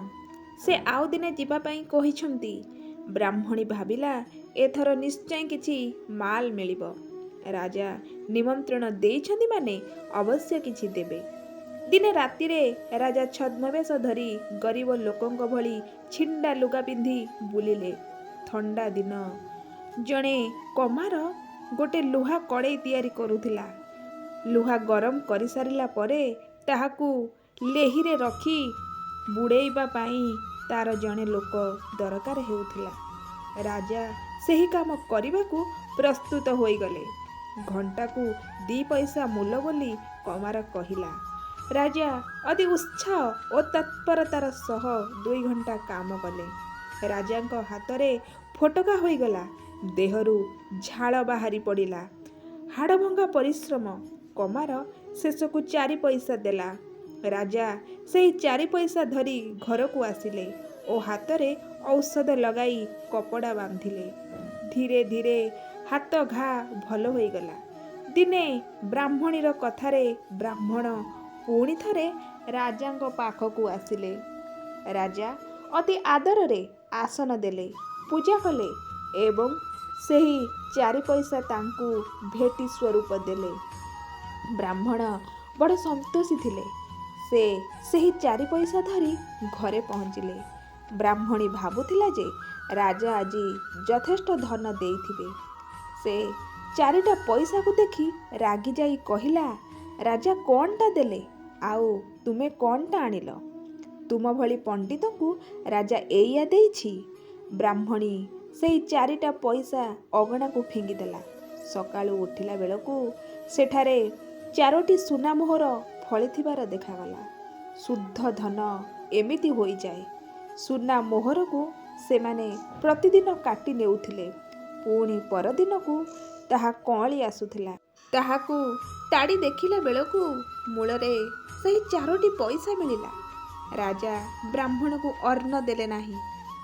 ସେ ଆଉ ଦିନେ ଯିବା ପାଇଁ କହିଛନ୍ତି। ବ୍ରାହ୍ମଣୀ ଭାବିଲା, ଏଥର ନିଶ୍ଚୟ କିଛି ମାଲ ମିଳିବ। ରାଜା ନିମନ୍ତ୍ରଣ ଦେଇଛନ୍ତି ମାନେ ଅବଶ୍ୟ କିଛି ଦେବେ। ଦିନେ ରାତିରେ ରାଜା ଛଦ୍ମବେଶ ଧରି ଗରିବ ଲୋକଙ୍କ ଭଳି ଛିଣ୍ଡା ଲୁଗା ପିନ୍ଧି ବୁଲିଲେ। ଥଣ୍ଡା ଦିନ। ଜଣେ କମାର ଗୋଟେ ଲୁହା କଡ଼େଇ ତିଆରି କରୁଥିଲା। ଲୁହା ଗରମ କରିସାରିଲା ପରେ ତାହାକୁ ଲେହିରେ ରଖି ବୁଡ଼େଇବା ପାଇଁ ତାର ଜଣେ ଲୋକ ଦରକାର ହେଉଥିଲା। ରାଜା ସେହି କାମ କରିବାକୁ ପ୍ରସ୍ତୁତ ହୋଇଗଲେ। ଘଣ୍ଟାକୁ 2 ପଇସା ମୂଲ ବୋଲି କମାର କହିଲା। ରାଜା ଅତି ଉତ୍ସାହ ଓ ତତ୍ପରତାର ସହ 2 ଘଣ୍ଟା କାମ କଲେ। ରାଜାଙ୍କ ହାତରେ ଫୋଟକା ହୋଇଗଲା, ଦେହରୁ ଝାଳ ବାହାରି ପଡ଼ିଲା। ହାଡ଼ଭଙ୍ଗା ପରିଶ୍ରମ। କମାର ଶେଷକୁ 4 ପଇସା ଦେଲା। ରାଜା ସେହି 4 ପଇସା ଧରି ଘରକୁ ଆସିଲେ ଓ ହାତରେ ଔଷଧ ଲଗାଇ କପଡ଼ା ବାନ୍ଧିଲେ। ଧୀରେ ଧୀରେ ହାତ ଘା ଭଲ ହୋଇଗଲା। ଦିନେ ବ୍ରାହ୍ମଣୀର କଥାରେ ବ୍ରାହ୍ମଣ ପୁଣି ଥରେ ରାଜାଙ୍କ ପାଖକୁ ଆସିଲେ। ରାଜା ଅତି ଆଦରରେ ଆସନ ଦେଲେ, ପୂଜା କଲେ ଏବଂ ସେହି 4 ପଇସା ତାଙ୍କୁ ଭେଟି ସ୍ୱରୂପ ଦେଲେ। ବ୍ରାହ୍ମଣ ବଡ଼ ସନ୍ତୋଷୀ ଥିଲେ। ସେ ସେହି 4 ପଇସା ଧରି ଘରେ ପହଞ୍ଚିଲେ। ବ୍ରାହ୍ମଣୀ ଭାବୁଥିଲା ଯେ ରାଜା ଆଜି ଯଥେଷ୍ଟ ଧନ ଦେଇଥିବେ। ସେ 4ଟା ପଇସାକୁ ଦେଖି ରାଗିଯାଇ କହିଲା, ରାଜା କ'ଣଟା ଦେଲେ ଆଉ ତୁମେ କ'ଣଟା ଆଣିଲ? ତୁମ ଭଳି ପଣ୍ଡିତଙ୍କୁ ରାଜା ଏଇଆ ଦେଇଛି? ବ୍ରାହ୍ମଣୀ ସେହି 4ଟା ପଇସା ଅଗଣାକୁ ଫିଙ୍ଗିଦେଲା। ସକାଳୁ ଉଠିଲା ବେଳକୁ ସେଠାରେ 4ଟି ସୁନା ମୋହର ଫଳିଥିବାର ଦେଖାଗଲା। ଶୁଦ୍ଧ ଧନ ଏମିତି ହୋଇଯାଏ। ସୁନା ମୋହରକୁ ସେମାନେ ପ୍ରତିଦିନ କାଟି ନେଉଥିଲେ। ପୁଣି ପରଦିନକୁ ତାହା କଅଁଳି ଆସୁଥିଲା। ତାହାକୁ ତାଡ଼ି ଦେଖିଲା ବେଳକୁ ମୂଳରେ ସେହି 4ଟି ପଇସା ମିଳିଲା। ରାଜା ବ୍ରାହ୍ମଣକୁ ଅନ୍ନ ଦେଲେ ନାହିଁ,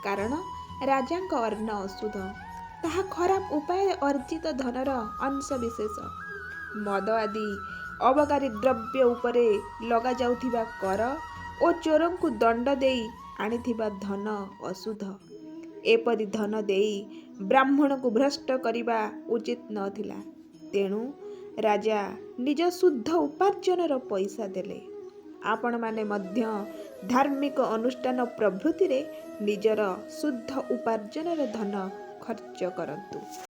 କାରଣ ରାଜାଙ୍କ ଅନ୍ନ ଅଶୁଦ୍ଧ। ତାହା ଖରାପ ଉପାୟରେ ଅର୍ଜିତ ଧନର ଅଂଶବିଶେଷ। ମଦ ଆଦି ଅବକାରୀ ଦ୍ରବ୍ୟ ଉପରେ ଲଗାଯାଉଥିବା କର ଓ ଚୋରଙ୍କୁ ଦଣ୍ଡ ଦେଇ ଆଣିଥିବା ଧନ ଅଶୁଦ୍ଧ। ଏପରି ଧନ ଦେଇ ବ୍ରାହ୍ମଣକୁ ଭ୍ରଷ୍ଟ କରିବା ଉଚିତ ନଥିଲା। ତେଣୁ ରାଜା ନିଜ ଶୁଦ୍ଧ ଉପାର୍ଜନର ପଇସା ଦେଲେ। ଆପଣମାନେ ମଧ୍ୟ ଧାର୍ମିକ ଅନୁଷ୍ଠାନ ପ୍ରଭୃତିରେ ନିଜର ଶୁଦ୍ଧ ଉପାର୍ଜନର ଧନ ଖର୍ଚ୍ଚ କରନ୍ତୁ।